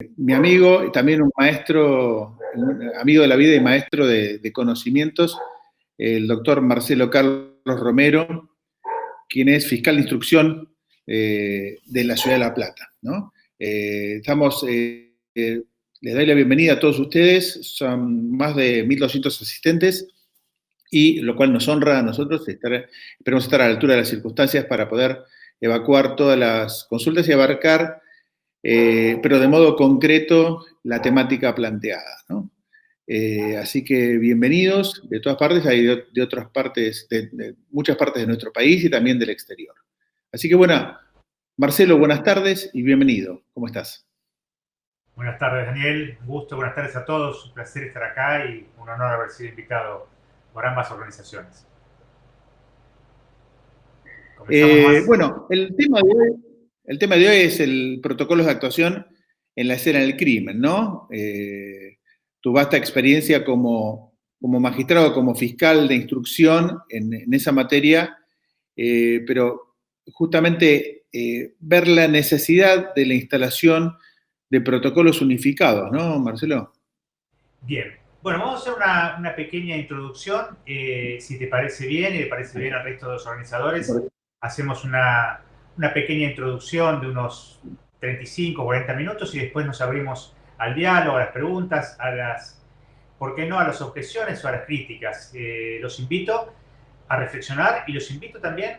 Mi amigo y también un maestro, un amigo de la vida y maestro de conocimientos, el doctor Marcelo Carlos Romero, quien es fiscal de instrucción de la ciudad de La Plata, ¿no? Les doy la bienvenida a todos ustedes, son más de 1.200 asistentes, y lo cual nos honra a nosotros, esperemos estar a la altura de las circunstancias para poder evacuar todas las consultas y abarcar pero de modo concreto la temática planteada, ¿no? Así que bienvenidos de todas partes, hay de otras partes, de muchas partes de nuestro país y también del exterior. Así que bueno, Marcelo, buenas tardes y bienvenido. ¿Cómo estás? Buenas tardes, Daniel. Un gusto, buenas tardes a todos. Un placer estar acá y un honor haber sido invitado por ambas organizaciones. Comenzamos más. Bueno, el tema de hoy es el protocolo de actuación en la escena del crimen, ¿no? Tu vasta experiencia como magistrado, como fiscal de instrucción en esa materia, pero justamente ver la necesidad de la instalación de protocolos unificados, ¿no, Marcelo? Bien. Bueno, vamos a hacer una pequeña introducción. Si te parece bien y le parece bien al resto de los organizadores, hacemos una pequeña introducción de unos 35 o 40 minutos y después nos abrimos al diálogo, a las preguntas, ¿por qué no?, a las objeciones o a las críticas. Los invito a reflexionar y los invito también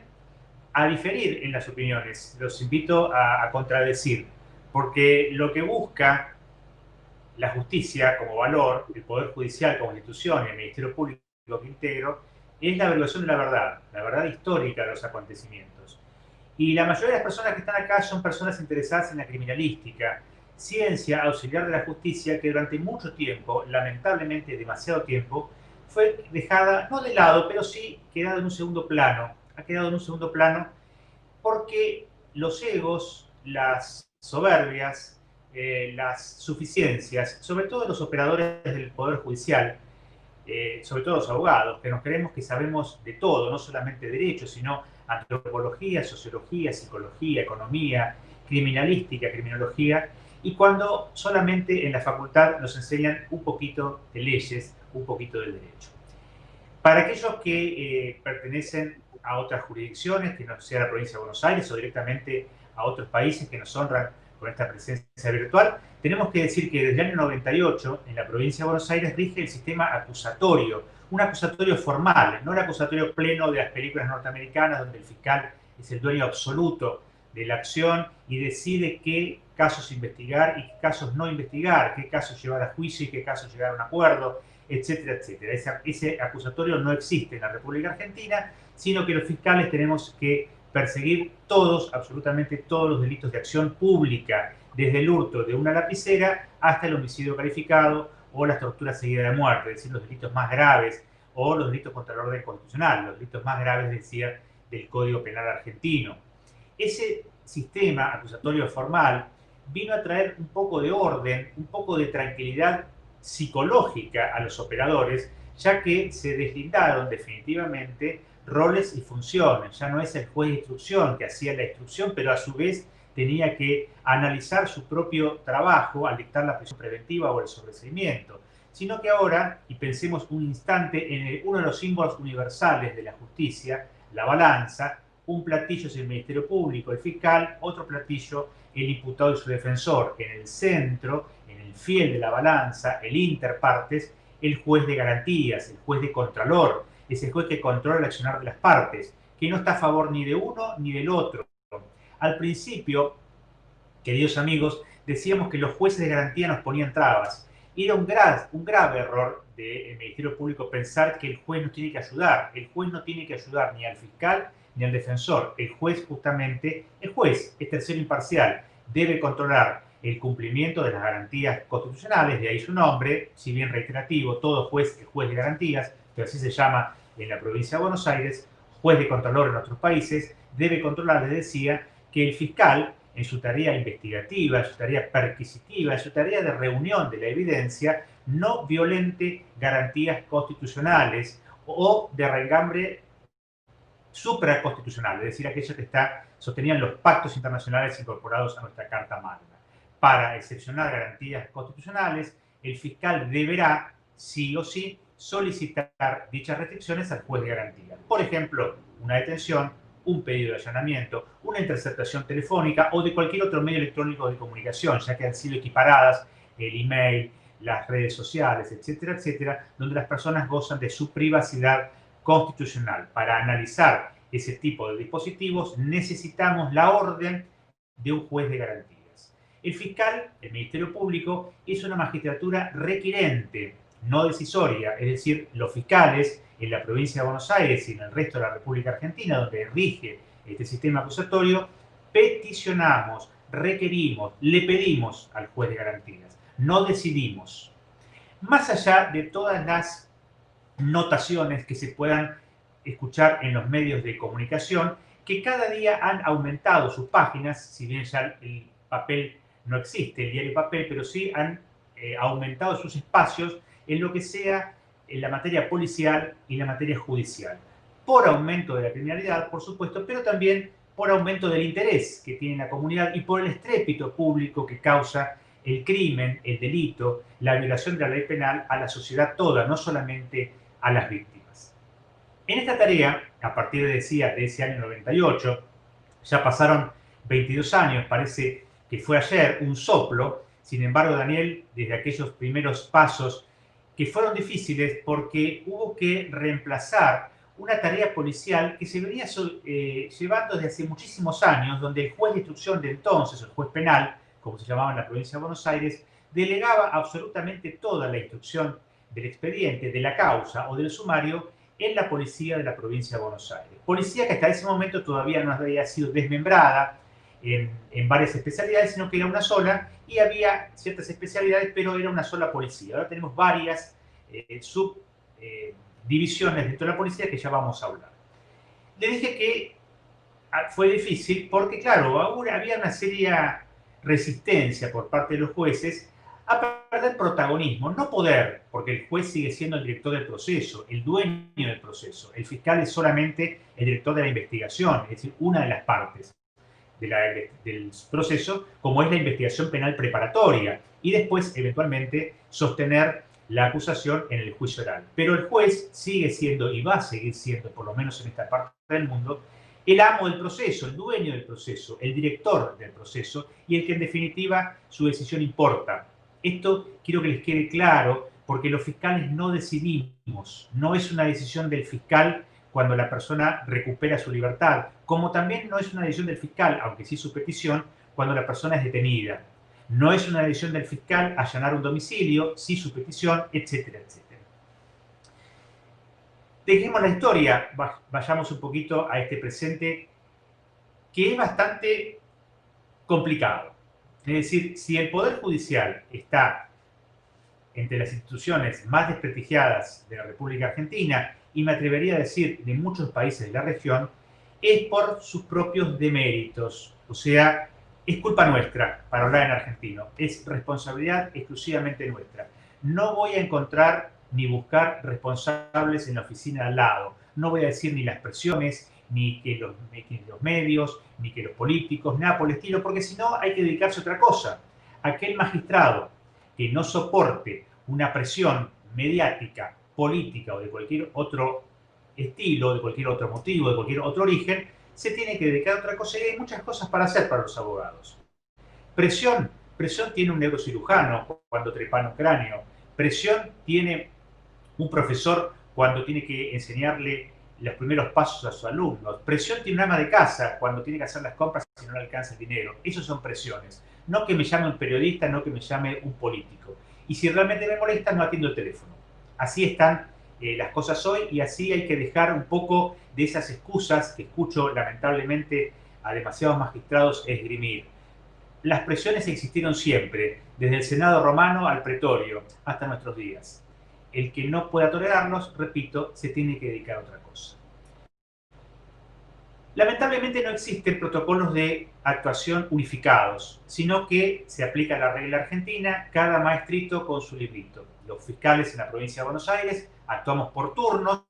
a diferir en las opiniones, los invito a contradecir, porque lo que busca la justicia como valor, el Poder Judicial como institución y el Ministerio Público que integro, es la averiguación de la verdad histórica de los acontecimientos. Y la mayoría de las personas que están acá son personas interesadas en la criminalística, ciencia auxiliar de la justicia que durante mucho tiempo, lamentablemente demasiado tiempo, fue dejada, no de lado, pero sí quedada en un segundo plano. Ha quedado en un segundo plano porque los egos, las soberbias, las suficiencias, sobre todo los operadores del Poder Judicial, sobre todo los abogados, que nos creemos que sabemos de todo, no solamente derecho, sino antropología, sociología, psicología, economía, criminalística, criminología, y cuando solamente en la facultad nos enseñan un poquito de leyes, un poquito del derecho. Para aquellos que pertenecen a otras jurisdicciones, que no sea la provincia de Buenos Aires o directamente a otros países que nos honran con esta presencia virtual, tenemos que decir que desde el año 98 en la provincia de Buenos Aires rige el sistema acusatorio, un acusatorio formal, no el acusatorio pleno de las películas norteamericanas donde el fiscal es el dueño absoluto de la acción y decide qué casos investigar y qué casos no investigar, qué casos llevar a juicio y qué casos llegar a un acuerdo, etcétera, etcétera. Ese acusatorio no existe en la República Argentina, sino que los fiscales tenemos que perseguir todos, absolutamente todos los delitos de acción pública, desde el hurto de una lapicera hasta el homicidio calificado o la tortura seguida de muerte, es decir, los delitos más graves, o los delitos contra el orden constitucional, los delitos más graves, decía, del Código Penal argentino. Ese sistema acusatorio formal vino a traer un poco de orden, un poco de tranquilidad psicológica a los operadores, ya que se deslindaron definitivamente roles y funciones. Ya no es el juez de instrucción que hacía la instrucción, pero a su vez tenía que analizar su propio trabajo al dictar la prisión preventiva o el sobreseimiento, sino que ahora, y pensemos un instante en uno de los símbolos universales de la justicia, la balanza, un platillo es el Ministerio Público, el fiscal, otro platillo el imputado y su defensor. En el centro, en el fiel de la balanza, el interpartes, el juez de garantías, el juez de contralor, es el juez que controla el accionar de las partes, que no está a favor ni de uno ni del otro. Al principio, queridos amigos, decíamos que los jueces de garantía nos ponían trabas. Y era un grave error del Ministerio Público pensar que el juez nos tiene que ayudar. El juez no tiene que ayudar ni al fiscal ni al defensor. El juez, justamente, el juez es tercero imparcial, debe controlar el cumplimiento de las garantías constitucionales, de ahí su nombre, si bien reiterativo, todo juez es juez de garantías, pero así se llama en la provincia de Buenos Aires, juez de contralor en otros países, debe controlar, les decía, que el fiscal, en su tarea investigativa, en su tarea perquisitiva, en su tarea de reunión de la evidencia, no violente garantías constitucionales o de raigambre supraconstitucional, es decir, aquellos que sostenían los pactos internacionales incorporados a nuestra Carta Magna. para excepcionar garantías constitucionales, el fiscal deberá, sí o sí, solicitar dichas restricciones al juez de garantía. Por ejemplo, una detención, un pedido de allanamiento, una interceptación telefónica o de cualquier otro medio electrónico de comunicación, ya que han sido equiparadas el email, las redes sociales, etcétera, etcétera, donde las personas gozan de su privacidad constitucional. Para analizar ese tipo de dispositivos necesitamos la orden de un juez de garantías. El fiscal, el Ministerio Público, es una magistratura requirente, no decisoria, es decir, los fiscales en la provincia de Buenos Aires y en el resto de la República Argentina, donde rige este sistema acusatorio, peticionamos, requerimos, le pedimos al juez de garantías, no decidimos. Más allá de todas las notaciones que se puedan escuchar en los medios de comunicación, que cada día han aumentado sus páginas, si bien ya el papel no existe, el diario papel, pero sí han aumentado sus espacios en lo que sea en la materia policial y la materia judicial, por aumento de la criminalidad, por supuesto, pero también por aumento del interés que tiene la comunidad y por el estrépito público que causa el crimen, el delito, la violación de la ley penal a la sociedad toda, no solamente a las víctimas. En esta tarea, a partir de ese año 98, ya pasaron 22 años, parece que fue ayer, un soplo. Sin embargo, Daniel, desde aquellos primeros pasos que fueron difíciles porque hubo que reemplazar una tarea policial que se venía llevando desde hace muchísimos años, donde el juez de instrucción de entonces, el juez penal, como se llamaba en la provincia de Buenos Aires, delegaba absolutamente toda la instrucción del expediente, de la causa o del sumario en la policía de la provincia de Buenos Aires. Policía que hasta ese momento todavía no había sido desmembrada en varias especialidades, sino que era una sola y había ciertas especialidades, pero era una sola policía. Ahora tenemos varias subdivisiones dentro de la policía que ya vamos a hablar. Le dije que fue difícil porque, claro, había una seria resistencia por parte de los jueces a perder protagonismo, no poder, porque el juez sigue siendo el director del proceso, el dueño del proceso. El fiscal es solamente el director de la investigación, es decir, una de las partes del proceso, como es la investigación penal preparatoria, y después, eventualmente, sostener la acusación en el juicio oral. Pero el juez sigue siendo, y va a seguir siendo, por lo menos en esta parte del mundo, el amo del proceso, el dueño del proceso, el director del proceso, y el que en definitiva su decisión importa. Esto quiero que les quede claro, porque los fiscales no decidimos, no es una decisión del fiscal cuando la persona recupera su libertad, como también no es una decisión del fiscal, aunque sí su petición, cuando la persona es detenida. No es una decisión del fiscal allanar un domicilio, sí su petición, etcétera, etcétera. Dejemos la historia, vayamos un poquito a este presente, que es bastante complicado. Es decir, si el Poder Judicial está entre las instituciones más desprestigiadas de la República Argentina, y me atrevería a decir de muchos países de la región, es por sus propios deméritos. O sea, es culpa nuestra, para hablar en argentino. Es responsabilidad exclusivamente nuestra. No voy a encontrar ni buscar responsables en la oficina de al lado. No voy a decir ni las presiones, ni que los medios, ni que los políticos, nada por el estilo, porque si no hay que dedicarse a otra cosa. Aquel magistrado que no soporte una presión mediática, política o de cualquier otro estilo, de cualquier otro motivo, de cualquier otro origen, se tiene que dedicar a otra cosa y hay muchas cosas para hacer para los abogados. Presión tiene un neurocirujano cuando trepana un cráneo. Presión tiene un profesor cuando tiene que enseñarle los primeros pasos a sus alumnos. Presión tiene un ama de casa cuando tiene que hacer las compras y no le alcanza el dinero. Esas son presiones. No que me llame un periodista, no que me llame un político. Y si realmente me molesta, no atiendo el teléfono. Así están las cosas hoy y así hay que dejar un poco de esas excusas que escucho lamentablemente a demasiados magistrados esgrimir. Las presiones existieron siempre, desde el Senado romano al pretorio hasta nuestros días. El que no pueda tolerarlos, repito, se tiene que dedicar a otra cosa. Lamentablemente no existen protocolos de actuación unificados, sino que se aplica la regla argentina, cada maestrito con su librito. Los fiscales en la provincia de Buenos Aires actuamos por turnos,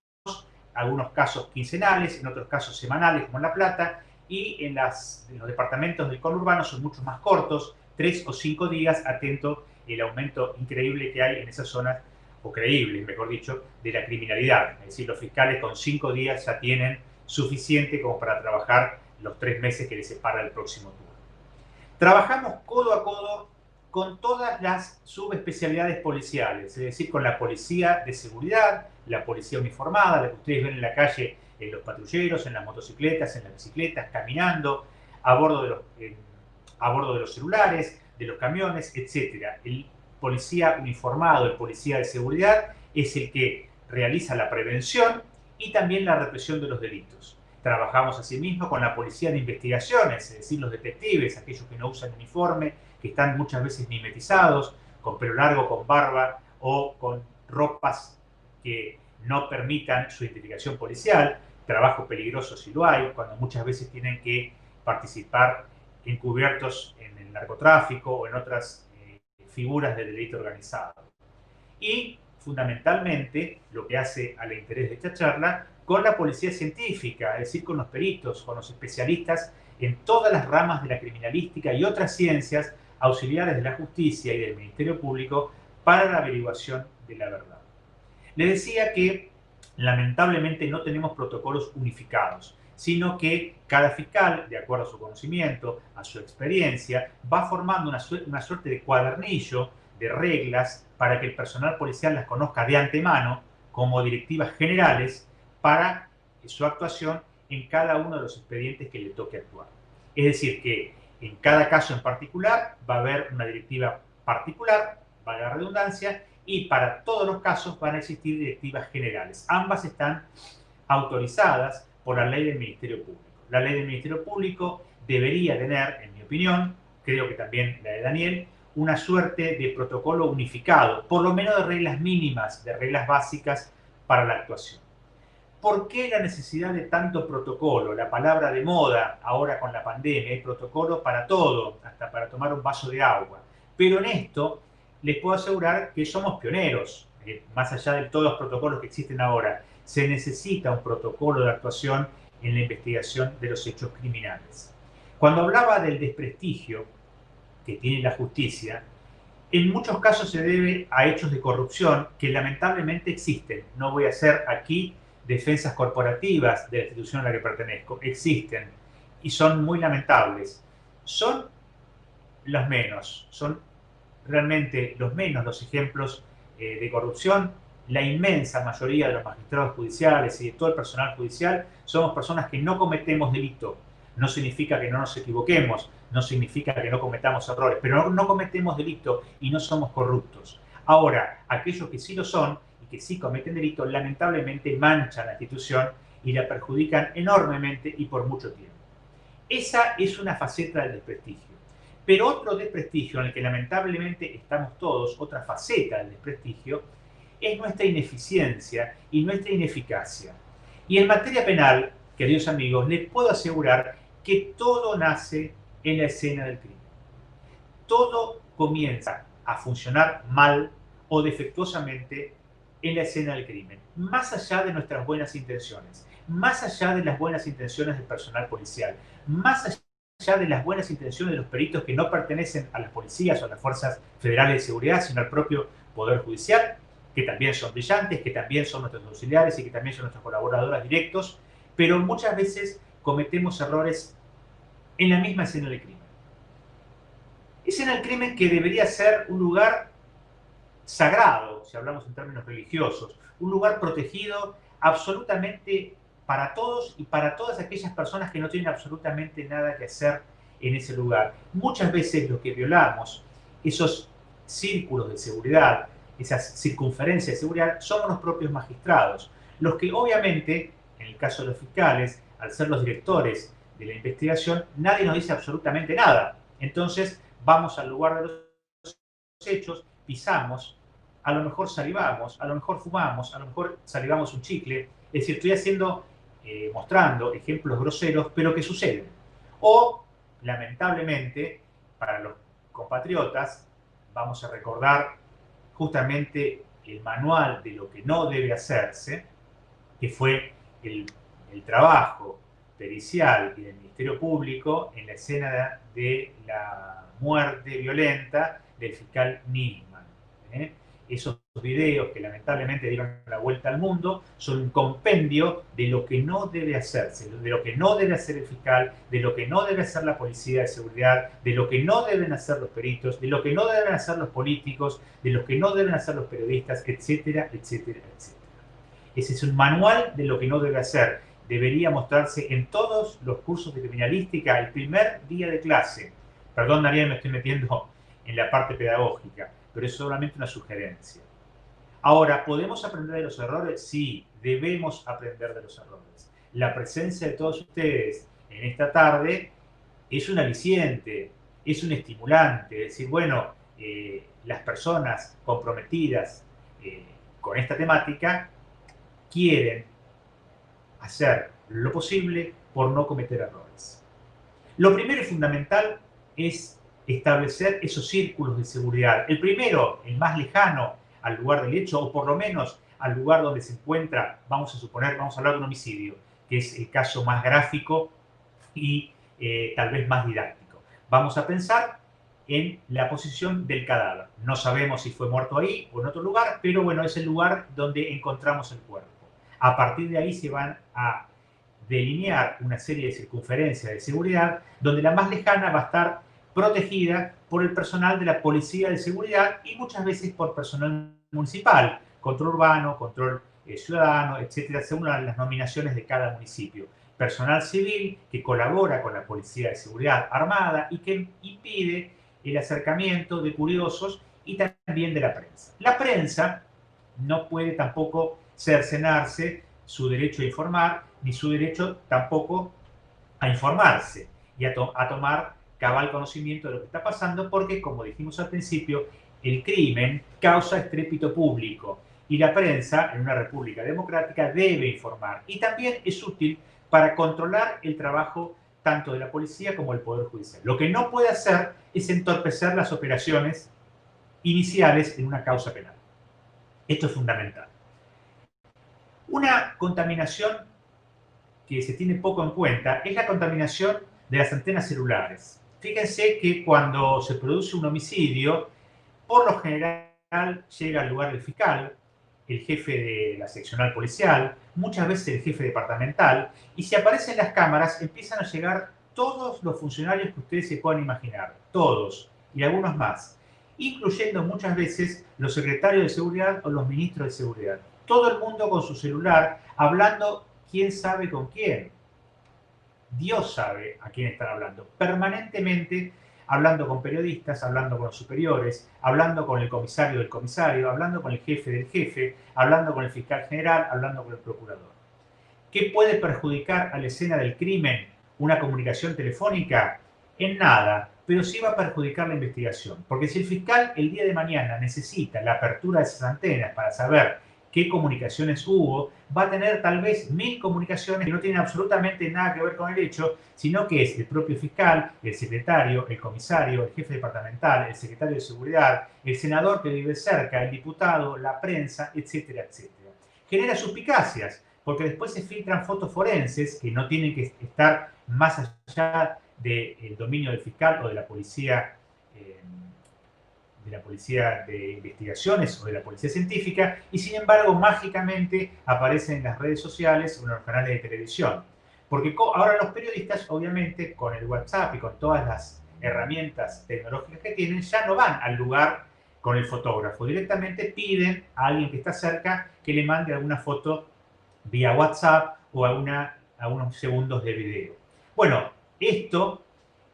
algunos casos quincenales, en otros casos semanales, como en La Plata, y en los departamentos del conurbano son mucho más cortos, 3 o 5 días, atento el aumento increíble que hay en esas zonas, o creíble, mejor dicho, de la criminalidad. Es decir, los fiscales con 5 días ya tienen suficiente como para trabajar los 3 meses que les separa el próximo turno. Trabajamos codo a codo con todas las subespecialidades policiales, es decir, con la policía de seguridad, la policía uniformada, la que ustedes ven en la calle, en los patrulleros, en las motocicletas, en las bicicletas, caminando, a bordo de los celulares, de los camiones, etc. El policía uniformado, el policía de seguridad, es el que realiza la prevención y también la represión de los delitos. Trabajamos asimismo con la policía de investigaciones, es decir, los detectives, aquellos que no usan uniforme, que están muchas veces mimetizados, con pelo largo, con barba o con ropas que no permitan su identificación policial. Trabajo peligroso si lo hay, cuando muchas veces tienen que participar encubiertos en el narcotráfico o en otras figuras del delito organizado. Y fundamentalmente lo que hace al interés de esta charla con la policía científica, es decir, con los peritos, con los especialistas en todas las ramas de la criminalística y otras ciencias auxiliares de la justicia y del Ministerio Público para la averiguación de la verdad. Les decía que lamentablemente no tenemos protocolos unificados, sino que cada fiscal, de acuerdo a su conocimiento, a su experiencia, va formando una suerte de cuadernillo de reglas para que el personal policial las conozca de antemano como directivas generales para su actuación en cada uno de los expedientes que le toque actuar. Es decir, que en cada caso en particular va a haber una directiva particular, valga la redundancia, y para todos los casos van a existir directivas generales. Ambas están autorizadas por la ley del Ministerio Público. La ley del Ministerio Público debería tener, en mi opinión, creo que también la de Daniel, una suerte de protocolo unificado, por lo menos de reglas mínimas, de reglas básicas para la actuación. ¿Por qué la necesidad de tanto protocolo? La palabra de moda ahora con la pandemia, hay protocolo para todo, hasta para tomar un vaso de agua. Pero en esto les puedo asegurar que somos pioneros, más allá de todos los protocolos que existen ahora. Se necesita un protocolo de actuación en la investigación de los hechos criminales. Cuando hablaba del desprestigio que tiene la justicia, en muchos casos se debe a hechos de corrupción que lamentablemente existen. No voy a hacer aquí defensas corporativas de la institución a la que pertenezco. Existen y son muy lamentables. Son los menos, son realmente los menos los ejemplos de corrupción. La inmensa mayoría de los magistrados judiciales y de todo el personal judicial somos personas que no cometemos delito. No significa que no nos equivoquemos, no significa que no cometamos errores, pero no cometemos delito y no somos corruptos. Ahora, aquellos que sí lo son y que sí cometen delito, lamentablemente manchan la institución y la perjudican enormemente y por mucho tiempo. Esa es una faceta del desprestigio. Pero otro desprestigio en el que lamentablemente estamos todos, otra faceta del desprestigio, es nuestra ineficiencia y nuestra ineficacia. Y en materia penal, queridos amigos, les puedo asegurar que todo nace en la escena del crimen. Todo comienza a funcionar mal o defectuosamente en la escena del crimen, más allá de nuestras buenas intenciones, más allá de las buenas intenciones del personal policial, más allá de las buenas intenciones de los peritos que no pertenecen a las policías o a las fuerzas federales de seguridad, sino al propio Poder Judicial, que también son brillantes, que también son nuestros auxiliares y que también son nuestros colaboradores directos, pero muchas veces cometemos errores en la misma escena del crimen. Escena del crimen que debería ser un lugar sagrado, si hablamos en términos religiosos, un lugar protegido absolutamente para todos y para todas aquellas personas que no tienen absolutamente nada que hacer en ese lugar. Muchas veces lo que violamos, esos círculos de seguridad, esas circunferencias de seguridad, somos los propios magistrados, los que obviamente, en el caso de los fiscales, al ser los directores de la investigación, nadie nos dice absolutamente nada. Entonces, vamos al lugar de los hechos, pisamos, a lo mejor salivamos, a lo mejor fumamos, a lo mejor salivamos un chicle. Es decir, estoy mostrando ejemplos groseros, pero que suceden. O, lamentablemente, para los compatriotas, vamos a recordar justamente el manual de lo que no debe hacerse, que fue el trabajo pericial y del Ministerio Público en la escena de la muerte violenta del fiscal Nisman. Esos videos que lamentablemente dieron la vuelta al mundo son un compendio de lo que no debe hacerse, de lo que no debe hacer el fiscal, de lo que no debe hacer la policía de seguridad, de lo que no deben hacer los peritos, de lo que no deben hacer los políticos, de lo que no deben hacer los periodistas, etcétera, etcétera, etcétera. Ese es un manual de lo que no debe hacer. Debería mostrarse en todos los cursos de criminalística el primer día de clase. Perdón, Daniel, me estoy metiendo en la parte pedagógica, pero es solamente una sugerencia. Ahora, ¿podemos aprender de los errores? Sí, debemos aprender de los errores. La presencia de todos ustedes en esta tarde es un aliciente, es un estimulante. Es decir, bueno, las personas comprometidas con esta temática quieren hacer lo posible por no cometer errores. Lo primero y fundamental es establecer esos círculos de seguridad. El primero, el más lejano al lugar del hecho, o por lo menos al lugar donde se encuentra, vamos a suponer, vamos a hablar de un homicidio, que es el caso más gráfico y tal vez más didáctico. Vamos a pensar en la posición del cadáver. No sabemos si fue muerto ahí o en otro lugar, pero bueno, es el lugar donde encontramos el cuerpo. A partir de ahí se van a delinear una serie de circunferencias de seguridad, donde la más lejana va a estar protegida por el personal de la policía de seguridad y muchas veces por personal municipal, control urbano, control ciudadano, etcétera, según las nominaciones de cada municipio. Personal civil que colabora con la policía de seguridad armada y que impide el acercamiento de curiosos y también de la prensa. La prensa no puede tampoco cercenarse su derecho a informar, ni su derecho tampoco a informarse y a tomar cabal conocimiento de lo que está pasando, porque, como dijimos al principio, el crimen causa estrépito público y la prensa, en una república democrática, debe informar. Y también es útil para controlar el trabajo tanto de la policía como del Poder Judicial. Lo que no puede hacer es entorpecer las operaciones iniciales en una causa penal. Esto es fundamental. Una contaminación que se tiene poco en cuenta es la contaminación de las antenas celulares. Fíjense que cuando se produce un homicidio, por lo general llega al lugar del fiscal, el jefe de la seccional policial, muchas veces el jefe departamental, y si aparecen las cámaras empiezan a llegar todos los funcionarios que ustedes se puedan imaginar, todos, y algunos más, incluyendo muchas veces los secretarios de seguridad o los ministros de seguridad. Todo el mundo con su celular, hablando quién sabe con quién. Dios sabe a quién están hablando. Permanentemente hablando con periodistas, hablando con los superiores, hablando con el comisario del comisario, hablando con el jefe del jefe, hablando con el fiscal general, hablando con el procurador. ¿Qué puede perjudicar a la escena del crimen una comunicación telefónica? En nada, pero sí va a perjudicar la investigación. Porque si el fiscal el día de mañana necesita la apertura de esas antenas para saber qué comunicaciones hubo, va a tener tal vez 1000 comunicaciones que no tienen absolutamente nada que ver con el hecho, sino que es el propio fiscal, el secretario, el comisario, el jefe departamental, el secretario de seguridad, el senador que vive cerca, el diputado, la prensa, etcétera, etcétera. Genera suspicacias, porque después se filtran fotos forenses que no tienen que estar más allá del dominio del fiscal o de la policía de investigaciones o de la policía científica, y sin embargo mágicamente aparecen en las redes sociales o en los canales de televisión. Porque ahora los periodistas, obviamente, con el WhatsApp y con todas las herramientas tecnológicas que tienen, ya no van al lugar con el fotógrafo. Directamente piden a alguien que está cerca que le mande alguna foto vía WhatsApp o a unos segundos de video. Bueno, esto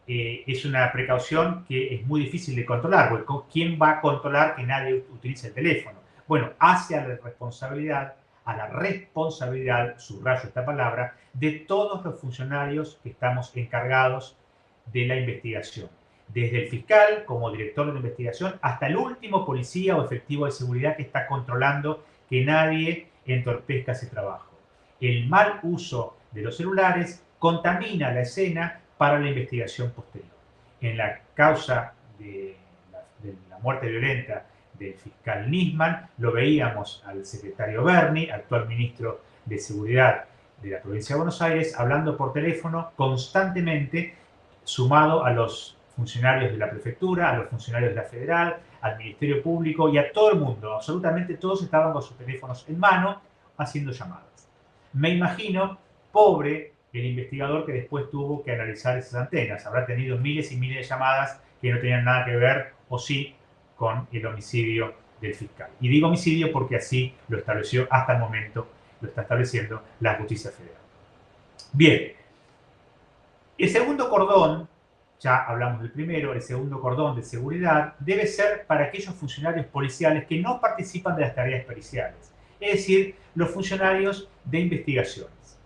es una precaución que es muy difícil de controlar, porque ¿quién va a controlar que nadie utilice el teléfono? Bueno, hace a la responsabilidad, subrayo esta palabra, de todos los funcionarios que estamos encargados de la investigación. Desde el fiscal, como director de la investigación, hasta el último policía o efectivo de seguridad que está controlando que nadie entorpezca ese trabajo. El mal uso de los celulares contamina la escena para la investigación posterior. En la causa de la muerte violenta del fiscal Nisman, lo veíamos al secretario Berni, actual ministro de Seguridad de la provincia de Buenos Aires hablando por teléfono constantemente, sumado a los funcionarios de la prefectura, a los funcionarios de la federal, al Ministerio Público y a todo el mundo. Absolutamente todos estaban con sus teléfonos en mano haciendo llamadas. Me imagino, pobre el investigador que después tuvo que analizar esas antenas. Habrá tenido miles y miles de llamadas que no tenían nada que ver, o sí, con el homicidio del fiscal. Y digo homicidio porque así lo estableció hasta el momento, lo está estableciendo la justicia federal. Bien, el segundo cordón, ya hablamos del primero, el segundo cordón de seguridad debe ser para aquellos funcionarios policiales que no participan de las tareas periciales, es decir, los funcionarios de investigaciones.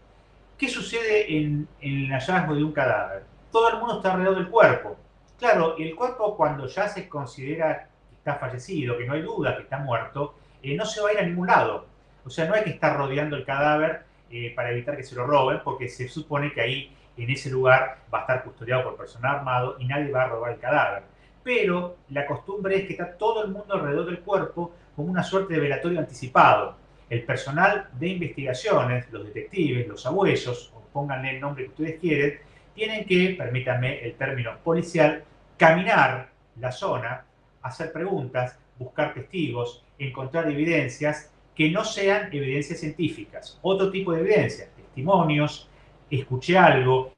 ¿Qué sucede en el hallazgo de un cadáver? Todo el mundo está alrededor del cuerpo. Claro, el cuerpo cuando ya se considera que está fallecido, que no hay duda que está muerto, no se va a ir a ningún lado. O sea, no hay que estar rodeando el cadáver para evitar que se lo roben, porque se supone que ahí, en ese lugar, va a estar custodiado por personal armado y nadie va a robar el cadáver. Pero la costumbre es que está todo el mundo alrededor del cuerpo como una suerte de velatorio anticipado. El personal de investigaciones, los detectives, los abuesos, o pónganle el nombre que ustedes quieren, tienen que, permítanme el término policial, caminar la zona, hacer preguntas, buscar testigos, encontrar evidencias que no sean evidencias científicas, otro tipo de evidencias, testimonios, escuché algo,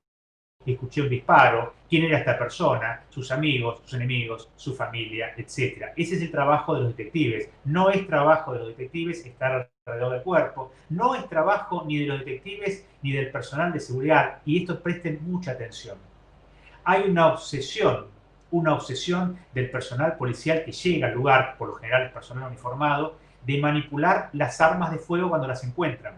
escuché un disparo, quién era esta persona, sus amigos, sus enemigos, su familia, etc. Ese es el trabajo de los detectives. No es trabajo de los detectives estar alrededor del cuerpo, no es trabajo ni de los detectives ni del personal de seguridad, y esto presten mucha atención. Hay una obsesión del personal policial que llega al lugar, por lo general el personal uniformado, de manipular las armas de fuego cuando las encuentran,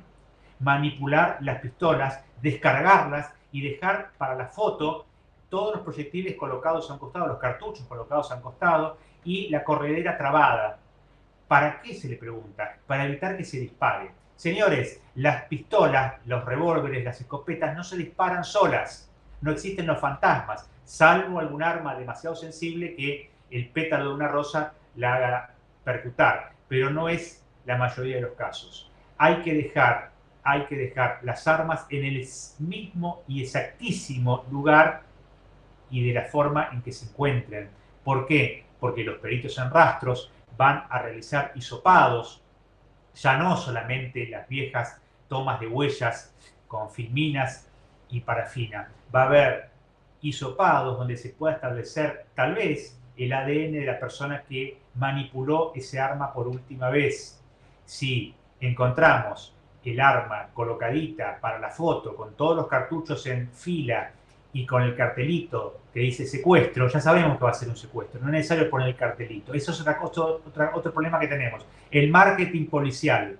manipular las pistolas, descargarlas y dejar para la foto todos los proyectiles colocados a un costado, los cartuchos colocados a un costado y la corredera trabada. ¿Para qué se le pregunta? Para evitar que se dispare. Señores, las pistolas, los revólveres, las escopetas no se disparan solas. No existen los fantasmas, salvo algún arma demasiado sensible que el pétalo de una rosa la haga percutar. Pero no es la mayoría de los casos. Hay que dejar las armas en el mismo y exactísimo lugar y de la forma en que se encuentren. ¿Por qué? Porque los peritos en rastros van a realizar hisopados, ya no solamente las viejas tomas de huellas con filminas y parafina. Va a haber hisopados donde se pueda establecer tal vez el ADN de la persona que manipuló ese arma por última vez. Si encontramos el arma colocadita para la foto con todos los cartuchos en fila y con el cartelito que dice secuestro, ya sabemos que va a ser un secuestro, no es necesario poner el cartelito. Eso es otro problema que tenemos. El marketing policial,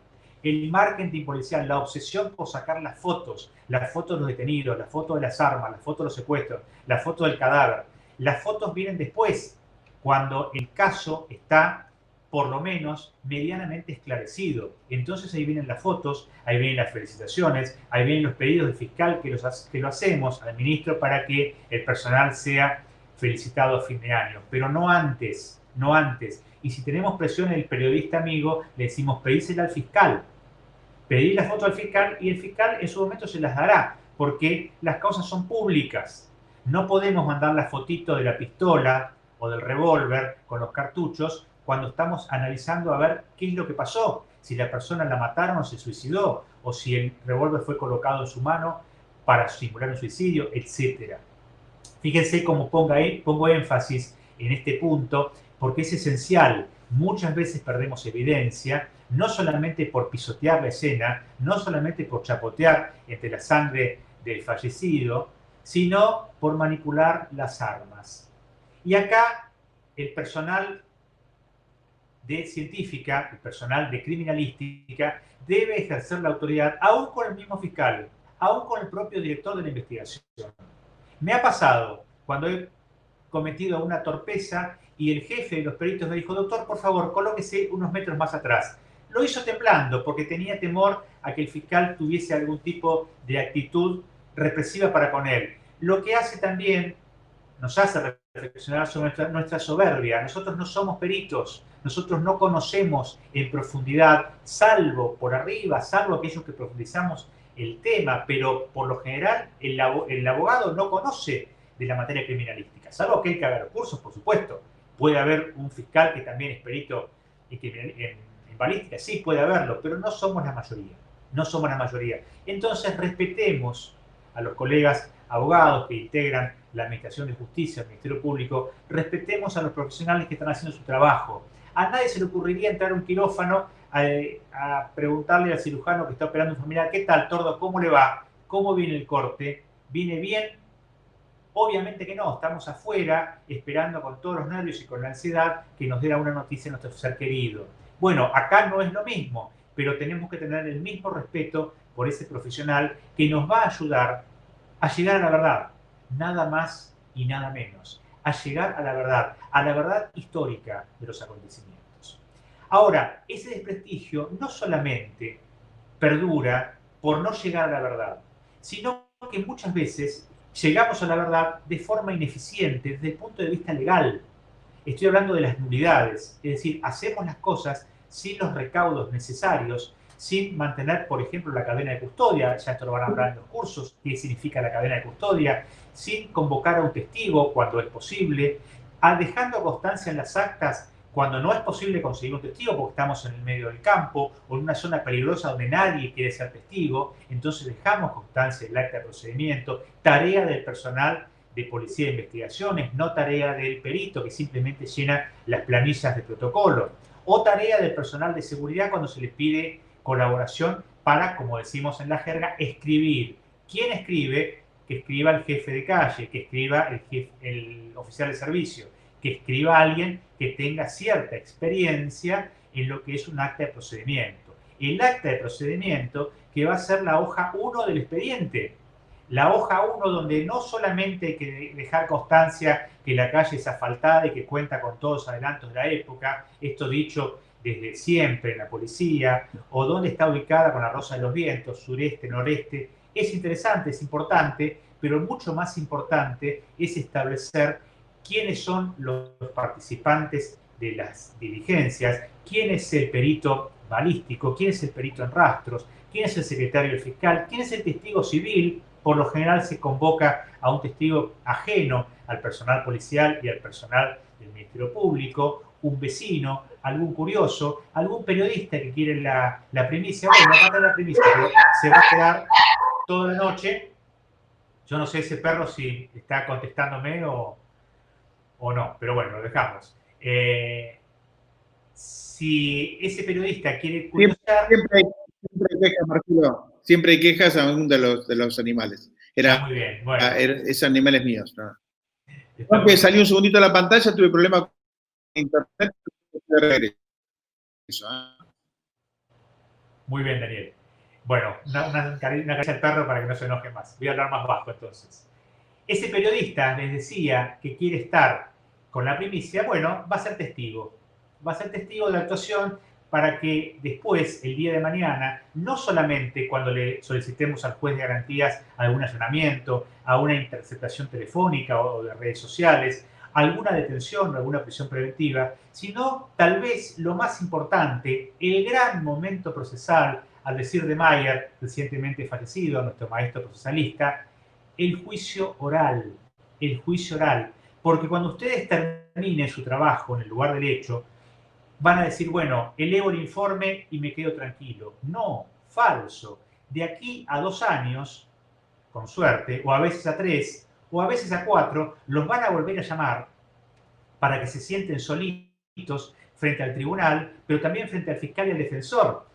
la obsesión por sacar las fotos de los detenidos, las fotos de las armas, las fotos de los secuestros, las fotos del cadáver. Las fotos vienen después, cuando el caso está por lo menos medianamente esclarecido. Entonces ahí vienen las fotos, ahí vienen las felicitaciones, ahí vienen los pedidos del fiscal que lo hacemos al ministro para que el personal sea felicitado a fin de año. Pero no antes, no antes. Y si tenemos presión del periodista amigo, le decimos pedísela al fiscal. Pedir la foto al fiscal y el fiscal en su momento se las dará, porque las causas son públicas. No podemos mandar la fotito de la pistola o del revólver con los cartuchos cuando estamos analizando a ver qué es lo que pasó, si la persona la mataron o se suicidó, o si el revólver fue colocado en su mano para simular un suicidio, etc. Fíjense cómo pongo énfasis en este punto, porque es esencial. Muchas veces perdemos evidencia, no solamente por pisotear la escena, no solamente por chapotear entre la sangre del fallecido, sino por manipular las armas. Y acá el personal de científica, el personal de criminalística, debe ejercer la autoridad, aún con el mismo fiscal, aún con el propio director de la investigación. Me ha pasado cuando he cometido una torpeza y el jefe de los peritos me dijo, doctor, por favor, colóquese unos metros más atrás. Lo hizo temblando porque tenía temor a que el fiscal tuviese algún tipo de actitud represiva para con él. Lo que hace también, nos hace reflexionar sobre nuestra soberbia. Nosotros no somos peritos, nosotros no conocemos en profundidad, salvo por arriba, salvo aquellos que profundizamos el tema, pero por lo general el abogado no conoce de la materia criminalística, salvo que hay que haber cursos, por supuesto. Puede haber un fiscal que también es perito en balística, sí puede haberlo, pero no somos la mayoría, no somos la mayoría. Entonces respetemos a los colegas abogados que integran la Administración de Justicia, el Ministerio Público, respetemos a los profesionales que están haciendo su trabajo. A nadie se le ocurriría entrar a un quirófano a preguntarle al cirujano que está operando a un familiar, ¿qué tal, Tordo? ¿Cómo le va? ¿Cómo viene el corte? ¿Viene bien? Obviamente que no, estamos afuera esperando con todos los nervios y con la ansiedad que nos dé una noticia nuestro ser querido. Bueno, acá no es lo mismo, pero tenemos que tener el mismo respeto por ese profesional que nos va a ayudar a llegar a la verdad, nada más y nada menos, a llegar a la verdad histórica de los acontecimientos. Ahora, ese desprestigio no solamente perdura por no llegar a la verdad, sino que muchas veces llegamos a la verdad de forma ineficiente desde el punto de vista legal. Estoy hablando de las nulidades, es decir, hacemos las cosas sin los recaudos necesarios, sin mantener, por ejemplo, la cadena de custodia, ya esto lo van a hablar en los cursos, qué significa la cadena de custodia, sin convocar a un testigo cuando es posible, dejando constancia en las actas cuando no es posible conseguir un testigo porque estamos en el medio del campo o en una zona peligrosa donde nadie quiere ser testigo, entonces dejamos constancia del acta de procedimiento, tarea del personal de policía de investigaciones, no tarea del perito que simplemente llena las planillas de protocolo, o tarea del personal de seguridad cuando se les pide colaboración para, como decimos en la jerga, escribir. ¿Quién escribe? Que escriba el jefe de calle, que escriba el oficial de servicio, que escriba alguien que tenga cierta experiencia en lo que es un acta de procedimiento. El acta de procedimiento que va a ser la hoja 1 del expediente. La hoja 1 donde no solamente hay que dejar constancia que la calle es asfaltada y que cuenta con todos los adelantos de la época, esto dicho desde siempre en la policía, o dónde está ubicada con la Rosa de los Vientos, sureste, noreste. Es interesante, es importante, pero mucho más importante es establecer quiénes son los participantes de las diligencias, quién es el perito balístico, quién es el perito en rastros, quién es el secretario del fiscal, quién es el testigo civil. Por lo general se convoca a un testigo ajeno al personal policial y al personal del Ministerio Público, un vecino, algún curioso, algún periodista que quiere la primicia. Bueno, no mata la primicia, pero se va a quedar toda la noche. Yo no sé ese perro si está contestándome o no, pero bueno, lo dejamos. Si ese periodista quiere curiosear... Siempre hay quejas, Marcelo. Siempre hay quejas aún de los animales. Muy bien, bueno. Esos animales míos. ¿No? Aunque salí un segundito a la pantalla, tuve problemas con internet. Muy bien, Daniel. Bueno, una caricia al perro para que no se enoje más. Voy a hablar más bajo entonces. Ese periodista les decía que quiere estar con la primicia, bueno, va a ser testigo. Va a ser testigo de la actuación para que después, el día de mañana, no solamente cuando le solicitemos al juez de garantías algún allanamiento, a una interceptación telefónica o de redes sociales, alguna detención o alguna prisión preventiva, sino tal vez lo más importante, el gran momento procesal, al decir de Mayer, recientemente fallecido, nuestro maestro procesalista, el juicio oral. El juicio oral. Porque cuando ustedes terminen su trabajo en el lugar del hecho, van a decir, bueno, elevo el informe y me quedo tranquilo. No, falso. De aquí a 2 años, con suerte, o a veces a 3, o a veces a 4, los van a volver a llamar para que se sienten solitos frente al tribunal, pero también frente al fiscal y al defensor,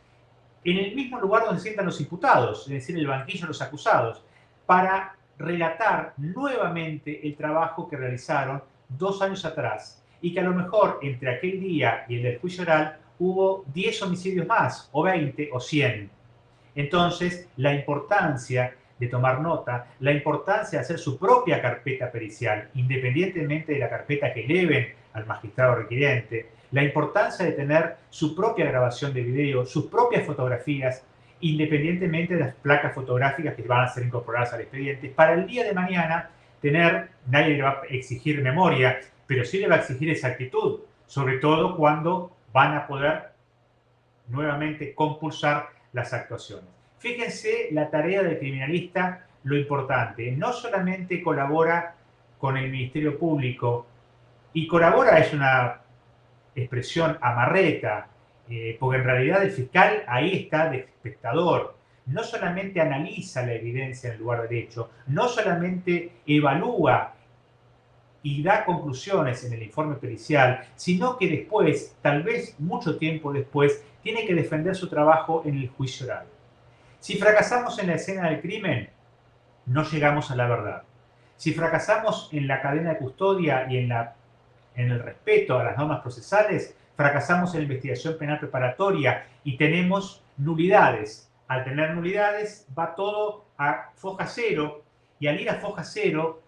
en el mismo lugar donde se sientan los imputados, es decir, el banquillo de los acusados, para relatar nuevamente el trabajo que realizaron 2 años atrás y que a lo mejor entre aquel día y el del juicio oral hubo 10 homicidios más, o 20 o 100. Entonces, la importancia de tomar nota, la importancia de hacer su propia carpeta pericial, independientemente de la carpeta que eleven al magistrado requiriente, la importancia de tener su propia grabación de video, sus propias fotografías, independientemente de las placas fotográficas que van a ser incorporadas al expediente, para el día de mañana tener, nadie le va a exigir memoria, pero sí le va a exigir exactitud, sobre todo cuando van a poder nuevamente compulsar las actuaciones. Fíjense la tarea del criminalista, lo importante. No solamente colabora con el Ministerio Público, y colabora es una expresión amarreta, porque en realidad el fiscal ahí está de espectador. No solamente analiza la evidencia en el lugar del hecho, no solamente evalúa y da conclusiones en el informe pericial, sino que después, tal vez mucho tiempo después, tiene que defender su trabajo en el juicio oral. Si fracasamos en la escena del crimen, no llegamos a la verdad. Si fracasamos en la cadena de custodia y en el respeto a las normas procesales, fracasamos en la investigación penal preparatoria y tenemos nulidades. Al tener nulidades, va todo a foja cero, y al ir a foja cero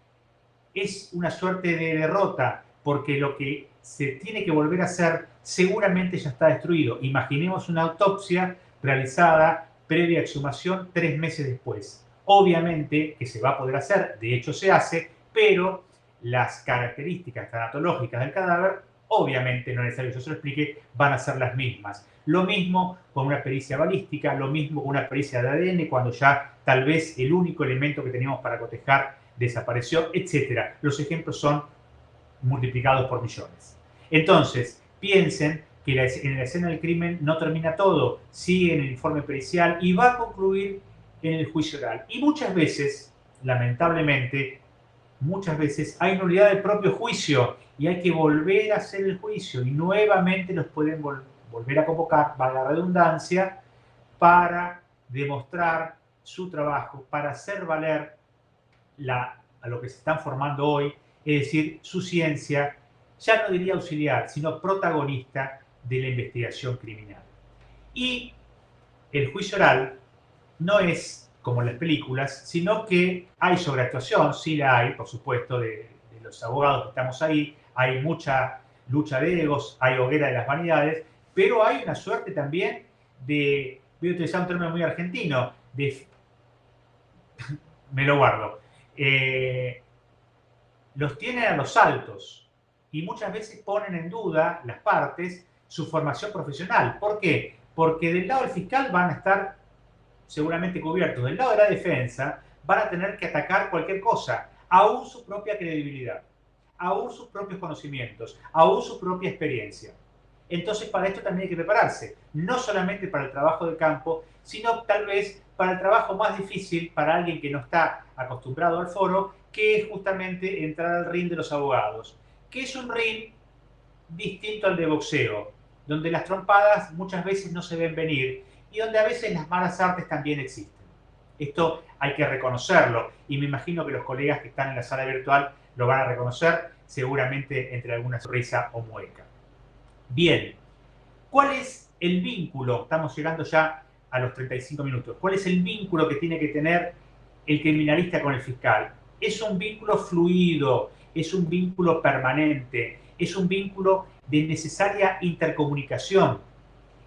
es una suerte de derrota, porque lo que se tiene que volver a hacer seguramente ya está destruido. Imaginemos una autopsia realizada previa exhumación 3 meses después. Obviamente que se va a poder hacer, de hecho se hace, pero las características tanatológicas del cadáver, obviamente, no es necesario que yo se lo explique, van a ser las mismas. Lo mismo con una pericia balística, lo mismo con una pericia de ADN, cuando ya tal vez el único elemento que teníamos para cotejar desapareció, etc. Los ejemplos son multiplicados por millones. Entonces, piensen que en la escena del crimen no termina todo, sigue en el informe pericial y va a concluir en el juicio oral. Y muchas veces, lamentablemente, muchas veces hay nulidad del propio juicio y hay que volver a hacer el juicio y nuevamente los pueden volver a convocar, valga la redundancia, para demostrar su trabajo, para hacer valer a lo que se están formando hoy, es decir, su ciencia, ya no diría auxiliar, sino protagonista de la investigación criminal. Y el juicio oral no es como en las películas, sino que hay sobreactuación, sí la hay, por supuesto, de los abogados que estamos ahí, hay mucha lucha de egos, hay hoguera de las vanidades, pero hay una suerte también de, voy a utilizar un término muy argentino, me lo guardo, los tienen a los saltos y muchas veces ponen en duda las partes su formación profesional. ¿Por qué? Porque del lado del fiscal van a estar seguramente cubiertos, del lado de la defensa van a tener que atacar cualquier cosa, aún su propia credibilidad, aún sus propios conocimientos, aún su propia experiencia. Entonces, para esto también hay que prepararse, no solamente para el trabajo de campo, sino tal vez para el trabajo más difícil para alguien que no está acostumbrado al foro, que es justamente entrar al ring de los abogados, que es un ring distinto al de boxeo, donde las trompadas muchas veces no se ven venir y donde a veces las malas artes también existen. Esto hay que reconocerlo y me imagino que los colegas que están en la sala virtual lo van a reconocer, seguramente entre alguna sonrisa o mueca. Bien, ¿cuál es el vínculo? Estamos llegando ya a los 35 minutos. ¿Cuál es el vínculo que tiene que tener el criminalista con el fiscal? Es un vínculo fluido, es un vínculo permanente, es un vínculo de necesaria intercomunicación.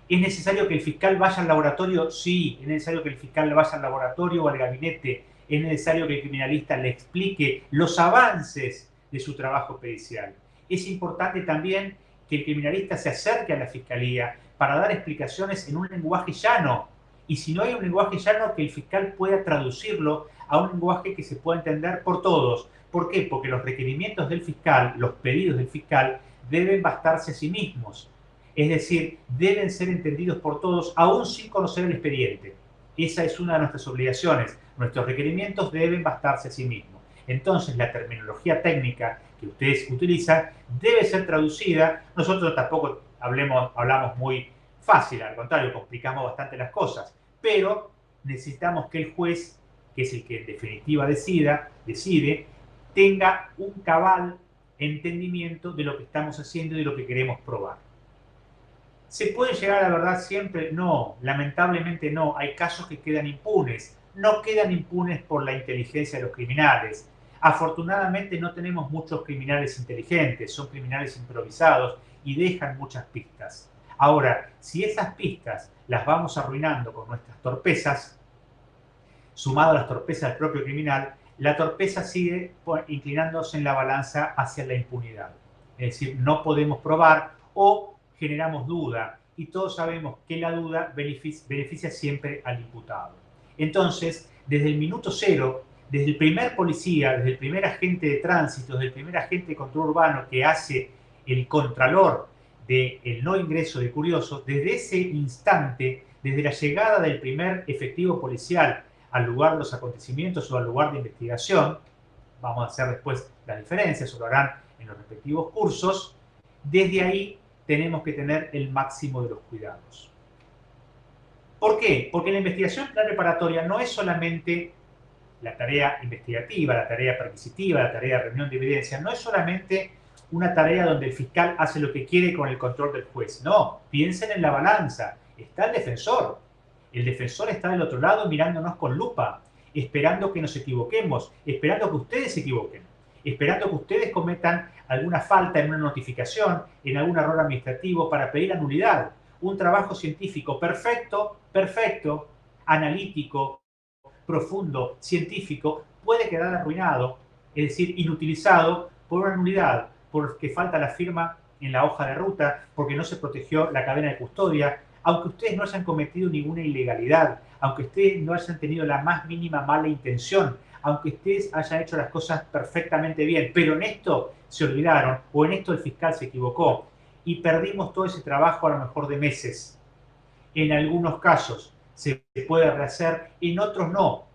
¿Es necesario que el fiscal vaya al laboratorio? Sí. ¿Es necesario que el fiscal vaya al laboratorio o al gabinete? ¿Es necesario que el criminalista le explique los avances de su trabajo pericial? Es importante también que el criminalista se acerque a la fiscalía para dar explicaciones en un lenguaje llano. Y si no hay un lenguaje llano, que el fiscal pueda traducirlo a un lenguaje que se pueda entender por todos. ¿Por qué? Porque los requerimientos del fiscal, los pedidos del fiscal, deben bastarse a sí mismos. Es decir, deben ser entendidos por todos, aún sin conocer el expediente. Esa es una de nuestras obligaciones. Nuestros requerimientos deben bastarse a sí mismos. Entonces, la terminología técnica que ustedes utilizan debe ser traducida. Nosotros tampoco hablamos muy fácil, al contrario, complicamos bastante las cosas. Pero necesitamos que el juez, que es el que en definitiva decide, tenga un cabal entendimiento de lo que estamos haciendo y de lo que queremos probar. ¿Se puede llegar a la verdad siempre? No, lamentablemente no. Hay casos que quedan impunes. No quedan impunes por la inteligencia de los criminales. Afortunadamente no tenemos muchos criminales inteligentes, son criminales improvisados y dejan muchas pistas. Ahora, si esas pistas las vamos arruinando con nuestras torpezas, sumado a las torpezas del propio criminal, la torpeza sigue inclinándose en la balanza hacia la impunidad. Es decir, no podemos probar o generamos duda y todos sabemos que la duda beneficia siempre al imputado. Entonces, desde el minuto cero, desde el primer policía, desde el primer agente de tránsito, desde el primer agente de control urbano que hace el contralor del no ingreso de curiosos, desde ese instante, desde la llegada del primer efectivo policial al lugar de los acontecimientos o al lugar de investigación, vamos a hacer después las diferencias, o lo harán en los respectivos cursos, desde ahí tenemos que tener el máximo de los cuidados. ¿Por qué? Porque la investigación preparatoria no es solamente la tarea investigativa, la tarea perquisitiva, la tarea de reunión de evidencia, no es solamente una tarea donde el fiscal hace lo que quiere con el control del juez. No, piensen en la balanza. Está el defensor. El defensor está del otro lado mirándonos con lupa, esperando que nos equivoquemos, esperando que ustedes se equivoquen, esperando que ustedes cometan alguna falta en una notificación, en algún error administrativo para pedir la nulidad. Un trabajo científico perfecto, analítico, profundo, científico, puede quedar arruinado, es decir, inutilizado por una nulidad, porque falta la firma en la hoja de ruta, porque no se protegió la cadena de custodia, aunque ustedes no hayan cometido ninguna ilegalidad, aunque ustedes no hayan tenido la más mínima mala intención, aunque ustedes hayan hecho las cosas perfectamente bien, pero en esto se olvidaron o en esto el fiscal se equivocó y perdimos todo ese trabajo a lo mejor de meses. En algunos casos se puede rehacer, en otros no,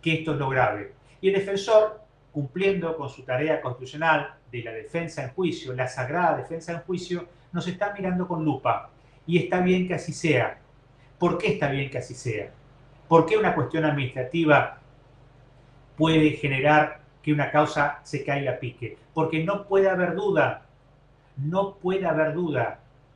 que esto es lo grave. Y el defensor, cumpliendo con su tarea constitucional de la defensa en juicio, la sagrada defensa en juicio, nos está mirando con lupa. Y está bien que así sea. ¿Por qué está bien que así sea? ¿Por qué una cuestión administrativa puede generar que una causa se caiga a pique? Porque no puede haber duda,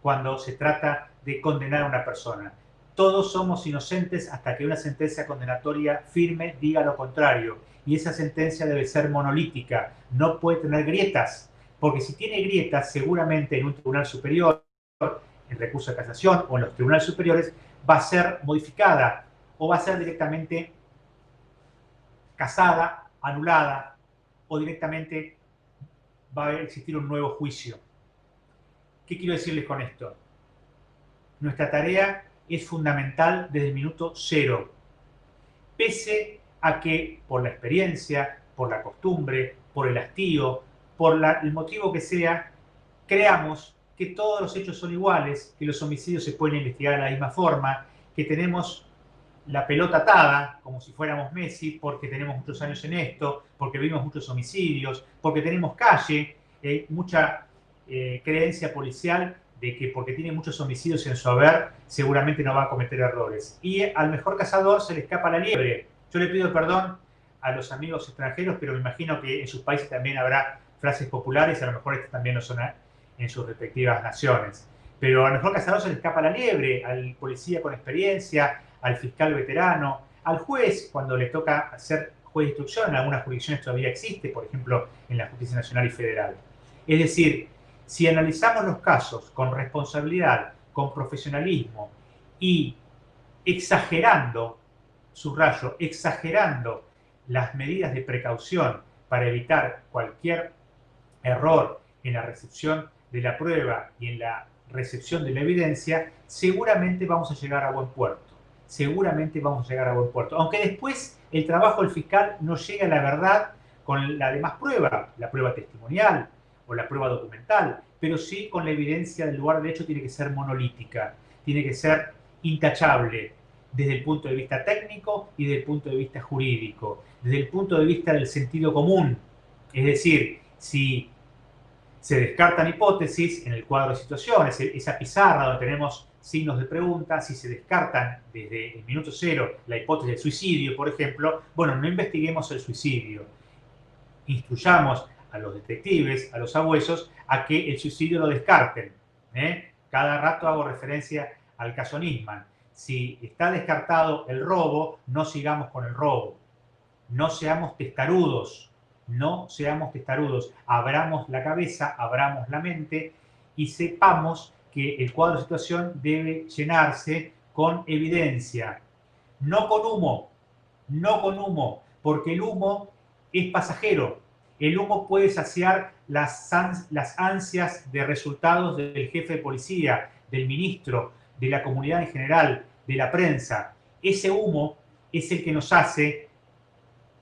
cuando se trata de condenar a una persona. Todos somos inocentes hasta que una sentencia condenatoria firme diga lo contrario. Y esa sentencia debe ser monolítica, no puede tener grietas, porque si tiene grietas, seguramente en un tribunal superior, en recurso de casación o en los tribunales superiores, va a ser modificada o va a ser directamente casada, anulada, o directamente va a existir un nuevo juicio. ¿Qué quiero decirles con esto? Nuestra tarea es fundamental desde el minuto cero, pese a que por la experiencia, por la costumbre, por el hastío, por el motivo que sea, creamos que todos los hechos son iguales, que los homicidios se pueden investigar de la misma forma, que tenemos la pelota atada, como si fuéramos Messi, porque tenemos muchos años en esto, porque vimos muchos homicidios, porque tenemos calle, mucha creencia policial de que porque tiene muchos homicidios en su haber, seguramente no va a cometer errores. Y al mejor cazador se le escapa la liebre. Yo le pido perdón a los amigos extranjeros, pero me imagino que en sus países también habrá frases populares, a lo mejor estas también lo son en sus respectivas naciones. Pero al mejor cazador se le escapa la liebre, al policía con experiencia, al fiscal veterano, al juez cuando le toca ser juez de instrucción. En algunas jurisdicciones todavía existe, por ejemplo, en la Justicia Nacional y Federal. Es decir, si analizamos los casos con responsabilidad, con profesionalismo y exagerando, subrayo, exagerando las medidas de precaución para evitar cualquier error en la recepción de la prueba y en la recepción de la evidencia, seguramente vamos a llegar a buen puerto. Seguramente vamos a llegar a buen puerto. Aunque después el trabajo del fiscal no llegue a la verdad con la demás prueba, la prueba testimonial o la prueba documental, pero sí con la evidencia del lugar de hecho tiene que ser monolítica, tiene que ser intachable desde el punto de vista técnico y desde el punto de vista jurídico, desde el punto de vista del sentido común. Es decir, si se descartan hipótesis en el cuadro de situaciones, esa pizarra donde tenemos signos de pregunta, si se descartan desde el minuto cero la hipótesis del suicidio, por ejemplo, bueno, no investiguemos el suicidio. Instruyamos a los detectives, a los sabuesos, a que el suicidio lo descarten. Cada rato hago referencia al caso Nisman. Si está descartado el robo, no sigamos con el robo. No seamos testarudos. No seamos testarudos. Abramos la cabeza, abramos la mente y sepamos que el cuadro de situación debe llenarse con evidencia. No con humo, porque el humo es pasajero. El humo puede saciar las ansias de resultados del jefe de policía, del ministro, de la comunidad en general, de la prensa. Ese humo es el que nos hace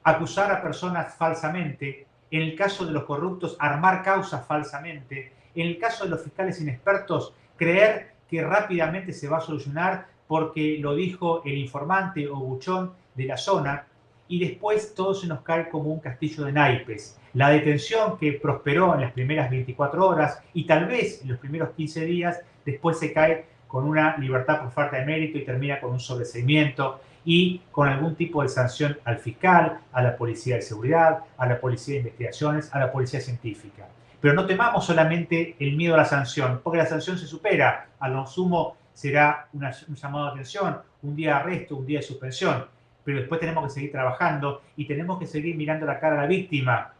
acusar a personas falsamente, en el caso de los corruptos, armar causas falsamente, en el caso de los fiscales inexpertos, creer que rápidamente se va a solucionar porque lo dijo el informante o buchón de la zona, y después todo se nos cae como un castillo de naipes. La detención que prosperó en las primeras 24 horas y tal vez en los primeros 15 días, después se cae con una libertad por falta de mérito y termina con un sobreseimiento y con algún tipo de sanción al fiscal, a la policía de seguridad, a la policía de investigaciones, a la policía científica. Pero no temamos solamente el miedo a la sanción, porque la sanción se supera. A lo sumo será un llamado de atención, un día de arresto, un día de suspensión. Pero después tenemos que seguir trabajando y tenemos que seguir mirando la cara a la víctima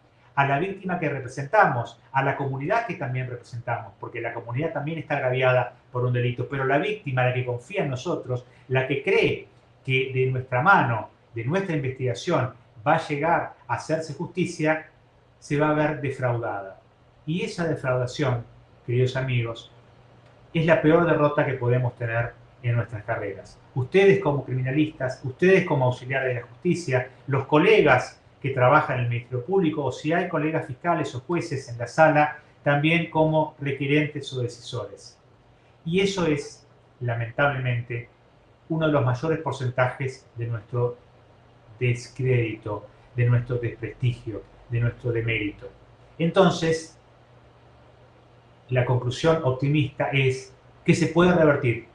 que representamos, a la comunidad que también representamos, porque la comunidad también está agraviada por un delito, pero la víctima, la que confía en nosotros, la que cree que de nuestra mano, de nuestra investigación, va a llegar a hacerse justicia, se va a ver defraudada. Y esa defraudación, queridos amigos, es la peor derrota que podemos tener en nuestras carreras. Ustedes como criminalistas, ustedes como auxiliares de la justicia, los colegas que trabajan en el Ministerio Público, o si hay colegas fiscales o jueces en la sala, también como requirentes o decisores. Y eso es, lamentablemente, uno de los mayores porcentajes de nuestro descrédito, de nuestro desprestigio, de nuestro demérito. Entonces, la conclusión optimista es que se puede revertir.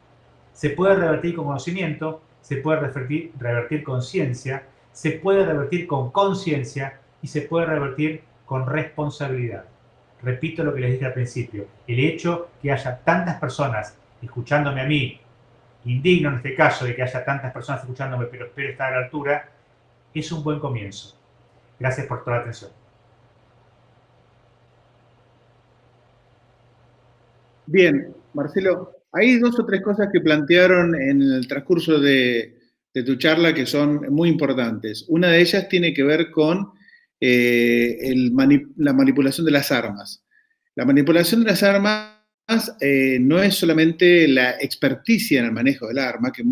Se puede revertir con conocimiento, se puede revertir con ciencia, se puede revertir con conciencia y se puede revertir con responsabilidad. Repito lo que les dije al principio, el hecho que haya tantas personas escuchándome a mí, indigno en este caso de que haya tantas personas escuchándome, pero espero estar a la altura, es un buen comienzo. Gracias por toda la atención. Bien, Marcelo, hay dos o tres cosas que plantearon en el transcurso de tu charla que son muy importantes. Una de ellas tiene que ver con la manipulación de las armas. La manipulación de las armas no es solamente la experticia en el manejo del arma, que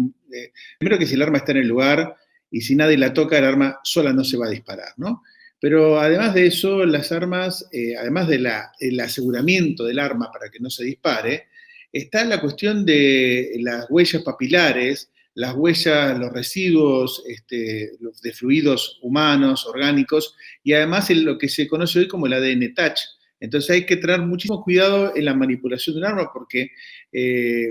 primero que si el arma está en el lugar y si nadie la toca, el arma sola no se va a disparar, ¿no? Pero además de eso, las armas, además del aseguramiento del arma para que no se dispare, está la cuestión de las huellas papilares, las huellas, los residuos de fluidos humanos, orgánicos, y además lo que se conoce hoy como el ADN touch. Entonces hay que tener muchísimo cuidado en la manipulación de un arma porque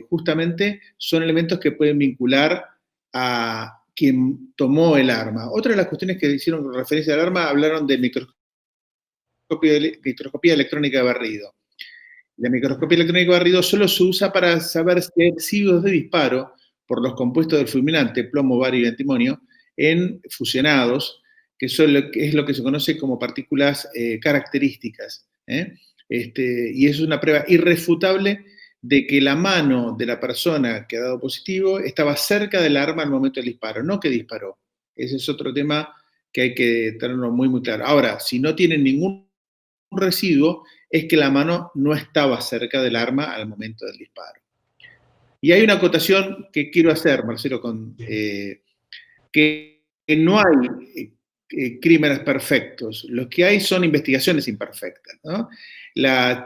justamente son elementos que pueden vincular a quien tomó el arma. Otra de las cuestiones que hicieron referencia al arma hablaron de microscopía electrónica de barrido. La microscopía electrónica de barrido solo se usa para saber si hay residuos de disparo por los compuestos del fulminante, plomo, bario y antimonio, en fusionados, que es lo que se conoce como partículas características. Y es una prueba irrefutable de que la mano de la persona que ha dado positivo estaba cerca del arma al momento del disparo, no que disparó. Ese es otro tema que hay que tenerlo muy, muy claro. Ahora, si no tienen ningún residuo, es que la mano no estaba cerca del arma al momento del disparo. Y hay una acotación que quiero hacer, Marcelo, que no hay crímenes perfectos, lo que hay son investigaciones imperfectas, ¿no?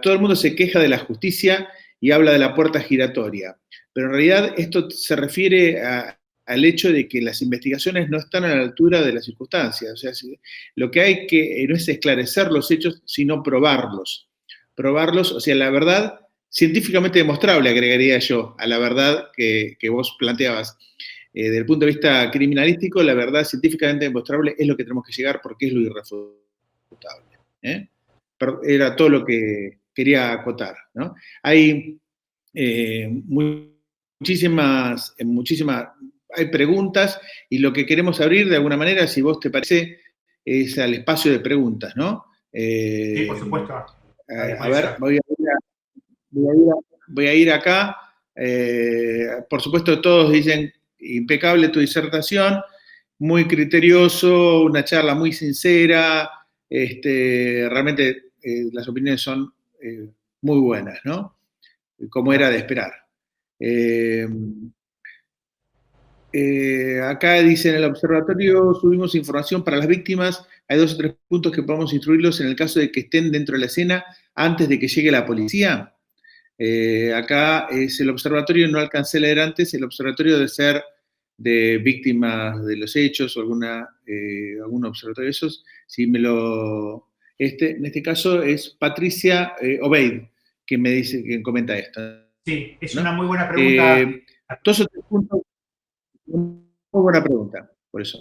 Todo el mundo se queja de la justicia y habla de la puerta giratoria, pero en realidad esto se refiere al hecho de que las investigaciones no están a la altura de las circunstancias. O sea, lo que hay que no es esclarecer los hechos, sino probarlos. Probarlos, o sea, la verdad científicamente demostrable, agregaría yo, a la verdad que vos planteabas. Desde el punto de vista criminalístico, la verdad científicamente demostrable es lo que tenemos que llegar porque es lo irrefutable. Pero era todo lo que quería acotar, ¿no? Hay muchísimas, hay preguntas y lo que queremos abrir de alguna manera, si vos te parece, es al espacio de preguntas, ¿no? Sí, por supuesto. A ver, voy a ir acá. Por supuesto, todos dicen impecable tu disertación, muy criterioso, una charla muy sincera, realmente las opiniones son muy buenas, ¿no? Como era de esperar. Acá dice, en el observatorio subimos información para las víctimas. Hay 2 o 3 puntos que podemos instruirlos en el caso de que estén dentro de la escena antes de que llegue la policía. Acá es el observatorio, no alcancé a leer antes, el observatorio debe ser de víctimas de los hechos o algún observatorio de esos. Si me lo... en este caso es Patricia Obeid, que me dice, que comenta esto. Sí, es ¿No? una muy buena pregunta. 2 o 3 puntos. Muy buena pregunta, por eso.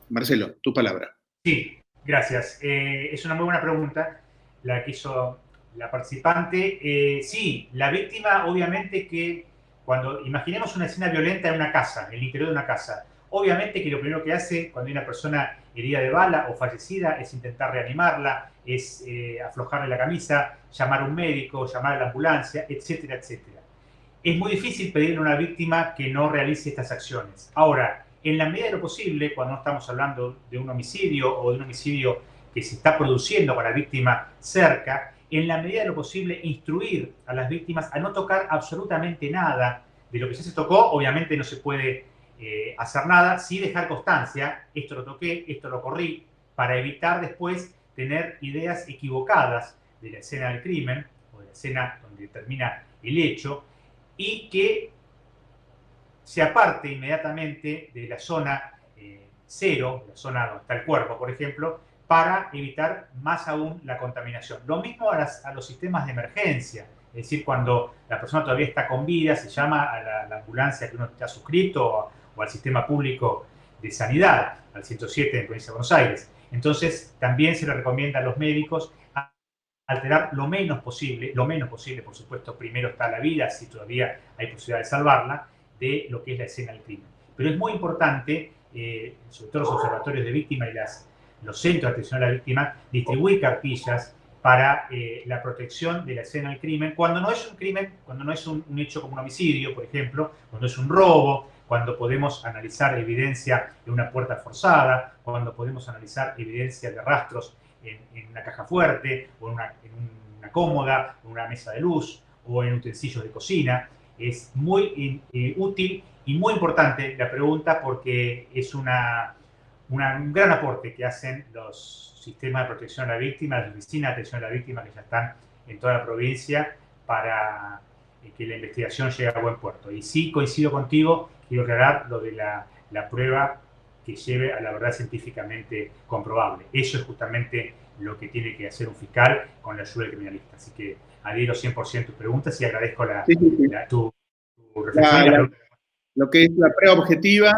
Marcelo, tu palabra. Sí, gracias. Es una muy buena pregunta la que hizo la participante. Sí, la víctima, obviamente que cuando imaginemos una escena violenta en una casa, en el interior de una casa, obviamente que lo primero que hace cuando hay una persona herida de bala o fallecida es intentar reanimarla, es aflojarle la camisa, llamar a un médico, llamar a la ambulancia, etcétera, etcétera. Es muy difícil pedirle a una víctima que no realice estas acciones. Ahora, en la medida de lo posible, cuando no estamos hablando de un homicidio o de un homicidio que se está produciendo con la víctima cerca, en la medida de lo posible instruir a las víctimas a no tocar absolutamente nada de lo que ya se tocó. Obviamente no se puede hacer nada, sí dejar constancia, esto lo toqué, esto lo corrí, para evitar después tener ideas equivocadas de la escena del crimen o de la escena donde termina el hecho, y que se aparte inmediatamente de la zona cero, la zona donde está el cuerpo, por ejemplo, para evitar más aún la contaminación. Lo mismo a los sistemas de emergencia, es decir, cuando la persona todavía está con vida, se llama a la ambulancia que uno está suscrito o al sistema público de sanidad, al 107 en Provincia de Buenos Aires. Entonces, también se le recomienda a los médicos alterar lo menos posible, por supuesto, primero está la vida, si todavía hay posibilidad de salvarla, de lo que es la escena del crimen. Pero es muy importante, sobre todo los observatorios de víctimas y los centros de atención a la víctima, distribuir cartillas para la protección de la escena del crimen, cuando no es un crimen, cuando no es un hecho como un homicidio, por ejemplo, cuando es un robo, cuando podemos analizar evidencia de una puerta forzada, cuando podemos analizar evidencia de rastros en una caja fuerte, o en una cómoda, en una mesa de luz, o en utensilios de cocina. Es muy útil y muy importante la pregunta, porque es un gran aporte que hacen los sistemas de protección a la víctima, las oficinas de atención a la víctima que ya están en toda la provincia, para que la investigación llegue a buen puerto. Y sí, coincido contigo, quiero aclarar lo de la prueba que lleve a la verdad científicamente comprobable. Eso es justamente lo que tiene que hacer un fiscal con la ayuda del criminalista. Así que adhiero 100% tus preguntas y agradezco tu reflexión. Lo que es la prueba objetiva,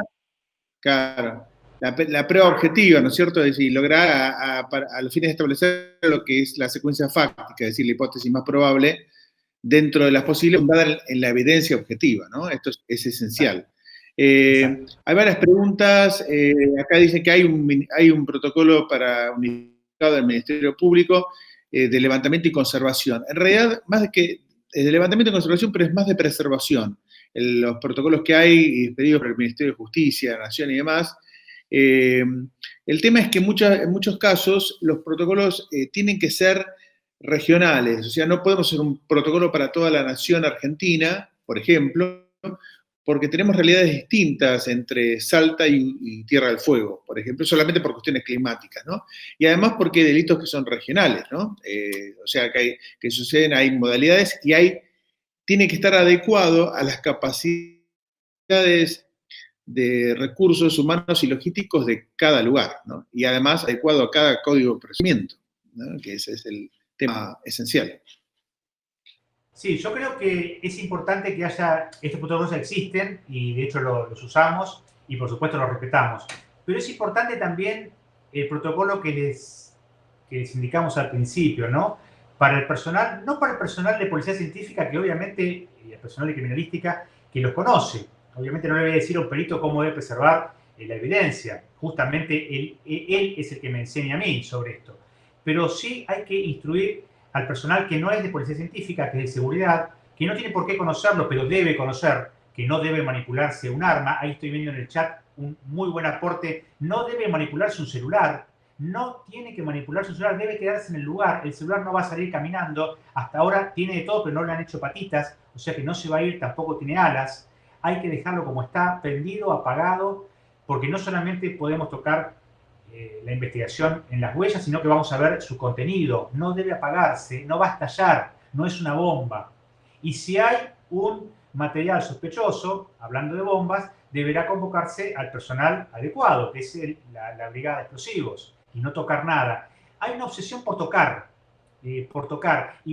claro, la prueba objetiva, ¿no es cierto? Es decir, lograr a los fines de establecer lo que es la secuencia fáctica, es decir, la hipótesis más probable dentro de las posibles, fundada en la evidencia objetiva, ¿no? Esto es esencial. Hay varias preguntas. Acá dicen que hay un protocolo para unificado del Ministerio Público de levantamiento y conservación. En realidad, más de que de levantamiento y conservación, pero es más de preservación. Los protocolos que hay pedidos por el Ministerio de Justicia, Nación y demás. El tema es que en muchos casos los protocolos tienen que ser regionales, o sea, no podemos hacer un protocolo para toda la nación argentina, por ejemplo, porque tenemos realidades distintas entre Salta y Tierra del Fuego, por ejemplo, solamente por cuestiones climáticas, ¿no? Y además porque hay delitos que son regionales, ¿no? O sea, que suceden, hay modalidades y tiene que estar adecuado a las capacidades de recursos humanos y logísticos de cada lugar, ¿no? Y además adecuado a cada código de procedimiento, ¿no? Que ese es el tema esencial. Sí, yo creo que es importante que haya, estos protocolos existen y de hecho los usamos y por supuesto los respetamos, pero es importante también el protocolo que les indicamos al principio, ¿no? Para el personal, no para el personal de policía científica, que obviamente, y el personal de criminalística, que los conoce. Obviamente no le voy a decir a un perito cómo debe preservar la evidencia, justamente él es el que me enseña a mí sobre esto. Pero sí hay que instruir al personal que no es de policía científica, que es de seguridad, que no tiene por qué conocerlo, pero debe conocer que no debe manipularse un arma. Ahí estoy viendo en el chat un muy buen aporte. No debe manipularse un celular, no tiene que manipularse un celular, debe quedarse en el lugar. El celular no va a salir caminando. Hasta ahora tiene de todo, pero no le han hecho patitas, o sea que no se va a ir, tampoco tiene alas. hay que dejarlo como está, prendido, apagado, porque no solamente podemos tocar la investigación en las huellas, sino que vamos a ver su contenido. No debe apagarse, no va a estallar, no es una bomba. Y si hay un material sospechoso, hablando de bombas, deberá convocarse al personal adecuado, que es la brigada de explosivos, y no tocar nada. Hay una obsesión por tocar y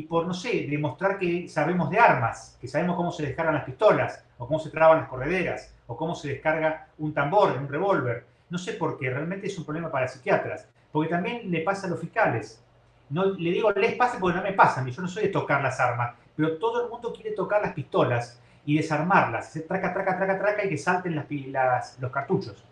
por, no sé, demostrar que sabemos de armas, que sabemos cómo se descargan las pistolas, o cómo se traban las correderas, o cómo se descarga un tambor en un revólver. No sé por qué, realmente es un problema para psiquiatras, porque también le pasa a los fiscales. No, le digo, les pasa porque no me pasa, yo no soy de tocar las armas, pero todo el mundo quiere tocar las pistolas y desarmarlas, hacer traca, traca, traca, traca y que salten los cartuchos.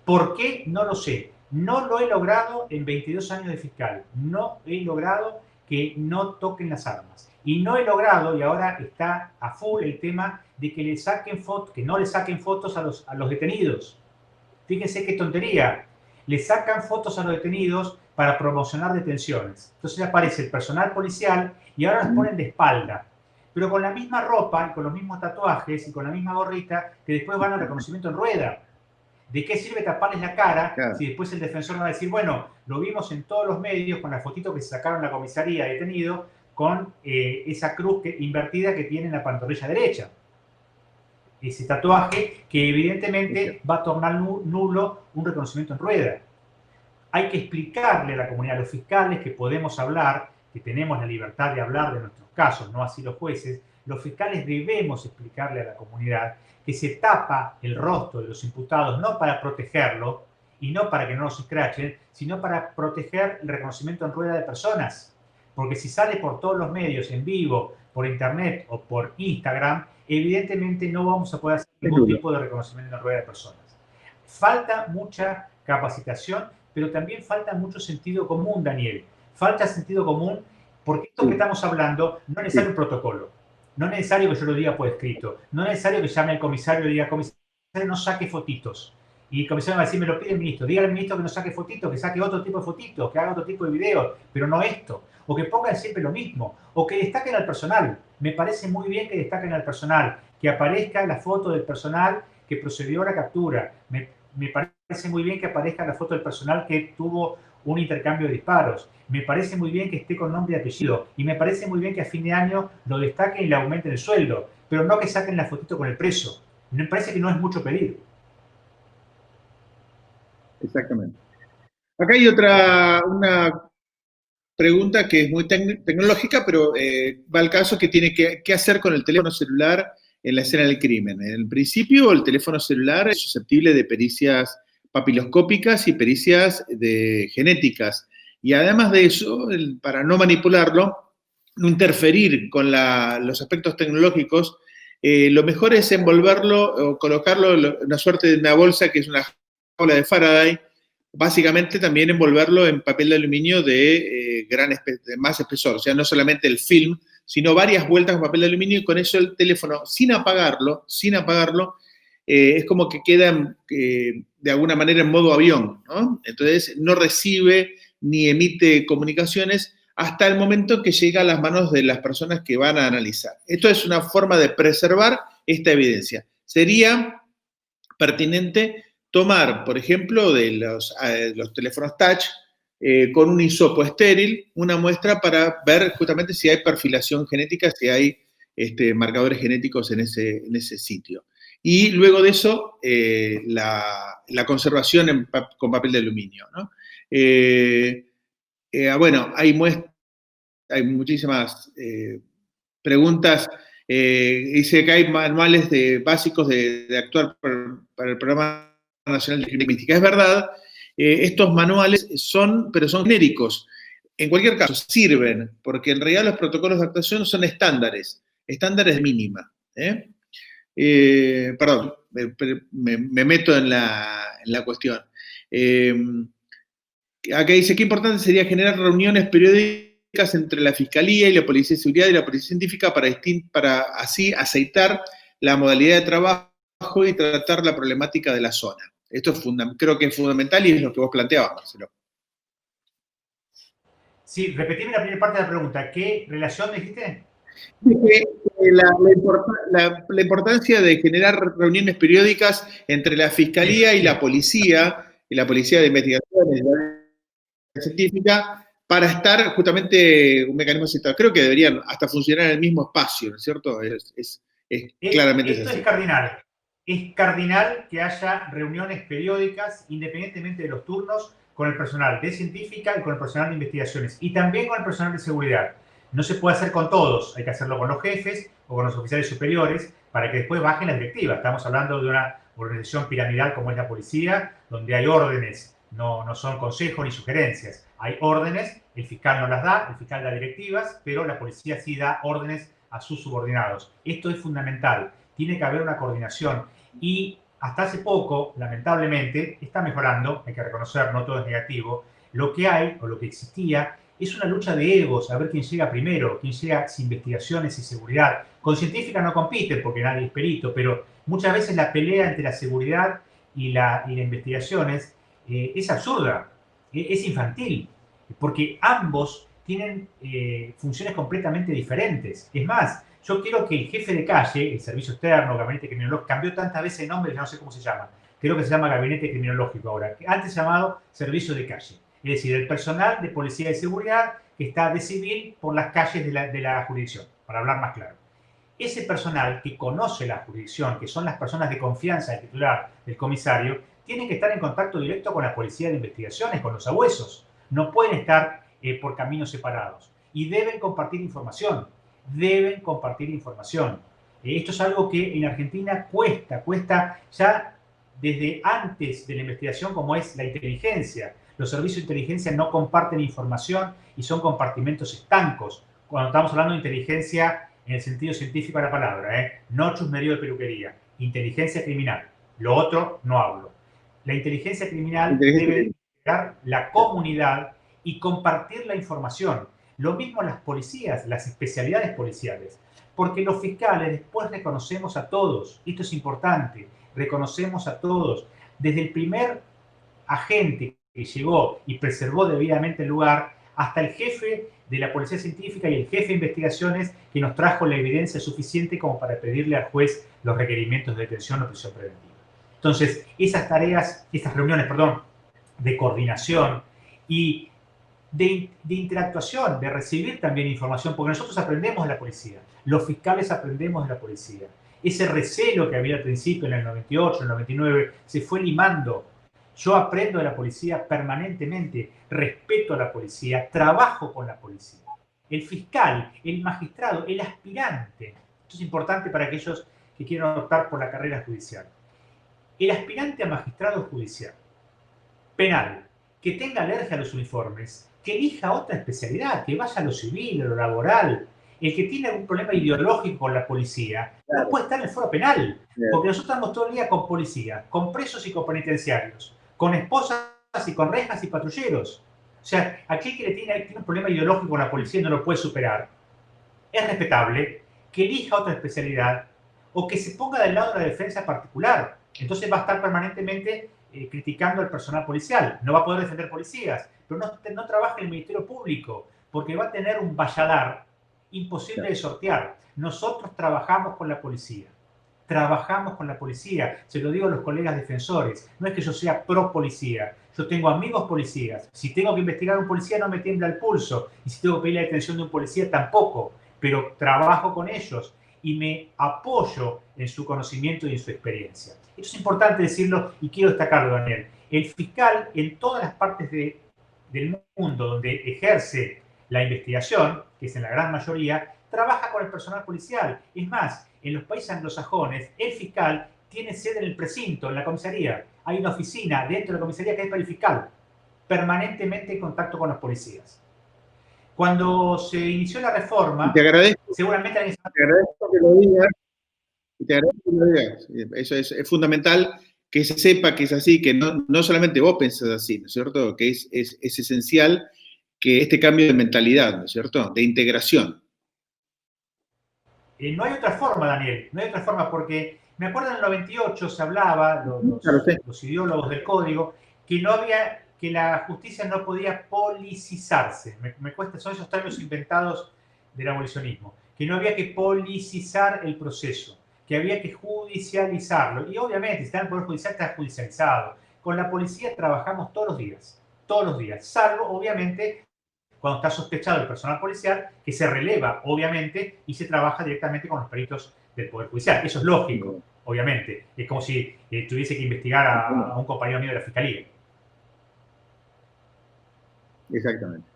¿Por qué? No lo sé. No lo he logrado en 22 años de fiscal. No he logrado que no toquen las armas. Y no he logrado, y ahora está a full el tema de que le saquen fotos, que no le saquen fotos a los detenidos. Fíjense qué tontería. Le sacan fotos a los detenidos para promocionar detenciones. Entonces aparece el personal policial y ahora los ponen de espalda. Pero con la misma ropa y con los mismos tatuajes y con la misma gorrita que después van al reconocimiento en rueda. ¿De qué sirve taparles la cara Claro. si después el defensor va a decir, bueno, lo vimos en todos los medios con la fotito que se sacaron en la comisaría detenido con esa cruz invertida que tiene en la pantorrilla derecha? Ese tatuaje que evidentemente va a tornar nulo un reconocimiento en rueda. Hay que explicarle a la comunidad, a los fiscales, que podemos hablar, que tenemos la libertad de hablar de nuestros casos, no así los jueces. Los fiscales debemos explicarle a la comunidad que se tapa el rostro de los imputados no para protegerlo y no para que no los escrachen, sino para proteger el reconocimiento en rueda de personas. Porque si sale por todos los medios, en vivo, por internet o por Instagram, evidentemente no vamos a poder hacer ningún tipo de reconocimiento en rueda de personas. Falta mucha capacitación, pero también falta mucho sentido común, Daniel. Falta sentido común porque esto que estamos hablando no es necesario un protocolo. No es necesario que yo lo diga por escrito. No es necesario que llame al comisario y diga, comisario, no saque fotitos. Y el comisario va a decir, me lo pide el ministro. Dígale al ministro que no saque fotitos, que saque otro tipo de fotitos, que haga otro tipo de videos, pero no esto. O que pongan siempre lo mismo. O que destaquen al personal. Me parece muy bien que destaquen al personal. Que aparezca la foto del personal que procedió a la captura. Me parece muy bien que aparezca la foto del personal que tuvo un intercambio de disparos. Me parece muy bien que esté con nombre y apellido. Y me parece muy bien que a fin de año lo destaquen y le aumenten el sueldo. Pero no que saquen la fotito con el preso. Me parece que no es mucho pedir. Exactamente. Acá hay una pregunta que es muy tecnológica, pero va al caso que tiene qué hacer con el teléfono celular en la escena del crimen. En principio, el teléfono celular es susceptible de pericias papiloscópicas y pericias genéticas. Y además de eso, para no manipularlo, no interferir con los aspectos tecnológicos, lo mejor es envolverlo o colocarlo en una suerte de una bolsa que es una jaula de Faraday, básicamente también envolverlo en papel de aluminio de más espesor, o sea, no solamente el film, sino varias vueltas con papel de aluminio y con eso el teléfono, sin apagarlo, es como que queda de alguna manera en modo avión, ¿no? Entonces no recibe ni emite comunicaciones hasta el momento que llega a las manos de las personas que van a analizar. Esto es una forma de preservar esta evidencia. Sería pertinente tomar, por ejemplo, de los teléfonos touch, con un hisopo estéril, una muestra para ver justamente si hay perfilación genética, si hay marcadores genéticos en ese sitio. Y luego de eso, la conservación con papel de aluminio, ¿no? Bueno, hay muchísimas preguntas. Dice que hay manuales básicos de actuar para el Programa Nacional de Criminalística. Es verdad, estos manuales pero son genéricos. En cualquier caso, sirven, porque en realidad los protocolos de actuación son estándares mínima. Perdón, me meto en la cuestión. Acá dice, qué importante sería generar reuniones periódicas entre la Fiscalía y la Policía de Seguridad y la Policía Científica para así aceitar la modalidad de trabajo y tratar la problemática de la zona. Esto creo que es fundamental y es lo que vos planteabas, Marcelo. Sí, repetime la primera parte de la pregunta. ¿Qué relación dijiste? La importancia de generar reuniones periódicas entre la Fiscalía y la Policía de Investigaciones y la científica, para estar justamente un mecanismo central. Creo que deberían hasta funcionar en el mismo espacio, ¿no es cierto? Claramente Esto es así. es cardinal. Es cardinal que haya reuniones periódicas, independientemente de los turnos, con el personal de científica y con el personal de investigaciones. Y también con el personal de seguridad. No se puede hacer con todos, hay que hacerlo con los jefes o con los oficiales superiores para que después bajen las directivas. Estamos hablando de una organización piramidal como es la policía, donde hay órdenes, no son consejos ni sugerencias. Hay órdenes, el fiscal no las da, el fiscal da directivas, pero la policía sí da órdenes a sus subordinados. Esto es fundamental. Tiene que haber una coordinación. Y hasta hace poco, lamentablemente, está mejorando, hay que reconocer, no todo es negativo. Lo que hay, o lo que existía, es una lucha de egos, a ver quién llega primero, quién llega sin investigaciones y seguridad. Con científica no compiten porque nadie es perito, pero muchas veces la pelea entre la seguridad y la investigaciones es absurda, es infantil, porque ambos tienen funciones completamente diferentes. Es más, yo quiero que el jefe de calle, el servicio externo, gabinete criminológico, cambió tantas veces de nombre, ya no sé cómo se llama. Creo que se llama gabinete criminológico ahora, que antes llamado servicio de calle. Es decir, el personal de policía de seguridad que está de civil por las calles de la jurisdicción, para hablar más claro. Ese personal que conoce la jurisdicción, que son las personas de confianza del titular, del comisario, tienen que estar en contacto directo con la policía de investigaciones, con los abuesos. No pueden estar por caminos separados. Y deben compartir información. Deben compartir información. Esto es algo que en Argentina cuesta ya desde antes de la investigación, como es la inteligencia. Los servicios de inteligencia no comparten información y son compartimentos estancos. Cuando estamos hablando de inteligencia en el sentido científico de la palabra, no chusmerío de peluquería, inteligencia criminal. Lo otro no hablo. La inteligencia criminal debe crear la comunidad y compartir la información. Lo mismo las policías, las especialidades policiales. Porque los fiscales después reconocemos a todos. Esto es importante. Reconocemos a todos. Desde el primer agente que llegó y preservó debidamente el lugar, hasta el jefe de la policía científica y el jefe de investigaciones que nos trajo la evidencia suficiente como para pedirle al juez los requerimientos de detención o prisión preventiva. Entonces, esas tareas, estas reuniones, de coordinación y de interactuación, de recibir también información, porque nosotros aprendemos de la policía, los fiscales aprendemos de la policía. Ese recelo que había al principio, en el 98, en el 99, se fue limando. Yo aprendo de la policía permanentemente, respeto a la policía, trabajo con la policía. El fiscal, el magistrado, el aspirante, esto es importante para aquellos que quieran optar por la carrera judicial. El aspirante a magistrado judicial, penal, que tenga alergia a los uniformes, que elija otra especialidad, que vaya a lo civil, a lo laboral. El que tiene algún problema ideológico con la policía, no puede estar en el foro penal, porque nosotros estamos todo el día con policía, con presos y con penitenciarios, con esposas y con rejas y patrulleros. O sea, aquel que tiene un problema ideológico con la policía y no lo puede superar, es respetable que elija otra especialidad o que se ponga del lado de la defensa particular. Entonces va a estar permanentemente criticando al personal policial. No va a poder defender policías, pero no trabaja en el Ministerio Público porque va a tener un valladar imposible de sortear. Nosotros trabajamos con la policía. Trabajamos con la policía. Se lo digo a los colegas defensores. No es que yo sea pro policía. Yo tengo amigos policías. Si tengo que investigar a un policía no me tiembla el pulso. Y si tengo que pedir la detención de un policía tampoco. Pero trabajo con ellos y me apoyo en su conocimiento y en su experiencia. Esto es importante decirlo y quiero destacarlo, Daniel. El fiscal en todas las partes del mundo donde ejerce la investigación, que es en la gran mayoría, trabaja con el personal policial. Es más, en los países anglosajones, el fiscal tiene sede en el precinto, en la comisaría. Hay una oficina dentro de la comisaría que es para el fiscal, permanentemente en contacto con los policías. Cuando se inició la reforma, te agradezco, seguramente alguien... Te agradezco que lo digas. Te agradezco que lo digas. Eso es fundamental que se sepa que es así, que no solamente vos pensás así, ¿no es cierto? Que es esencial que este cambio de mentalidad, ¿no es cierto? De integración. No hay otra forma, Daniel, no hay otra forma, porque me acuerdo en el 98 se hablaba, los ideólogos del código, que la justicia no podía policizarse. Me cuesta, son esos términos inventados del abolicionismo, que no había que policizar el proceso, que había que judicializarlo. Y obviamente, si está en el Poder Judicial, está judicializado. Con la policía trabajamos todos los días, salvo, obviamente, cuando está sospechado el personal policial, que se releva, obviamente, y se trabaja directamente con los peritos del Poder Judicial. Eso es lógico, obviamente. Es como si tuviese que investigar a un compañero mío de la Fiscalía. Exactamente.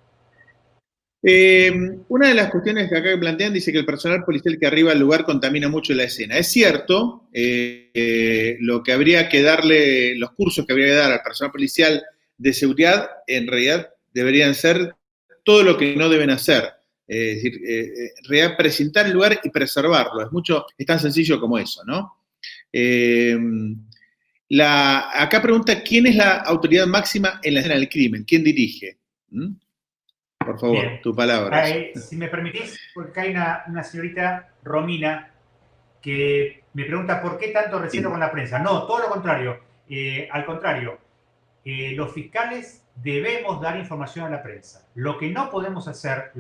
Una de las cuestiones que acá plantean dice que el personal policial que arriba al lugar contamina mucho la escena. Es cierto, lo que habría que darle, los cursos que habría que dar al personal policial de seguridad, en realidad deberían ser todo lo que no deben hacer. Es decir, presentar el lugar y preservarlo. Es tan sencillo como eso, ¿no? Acá pregunta, ¿quién es la autoridad máxima en la escena del crimen? ¿Quién dirige? Por favor, bien, tu palabra. Si me permitís, porque hay una señorita, Romina, que me pregunta por qué tanto recelo con la prensa. No, todo lo contrario. Al contrario, los fiscales debemos dar información a la prensa. Lo que no podemos hacer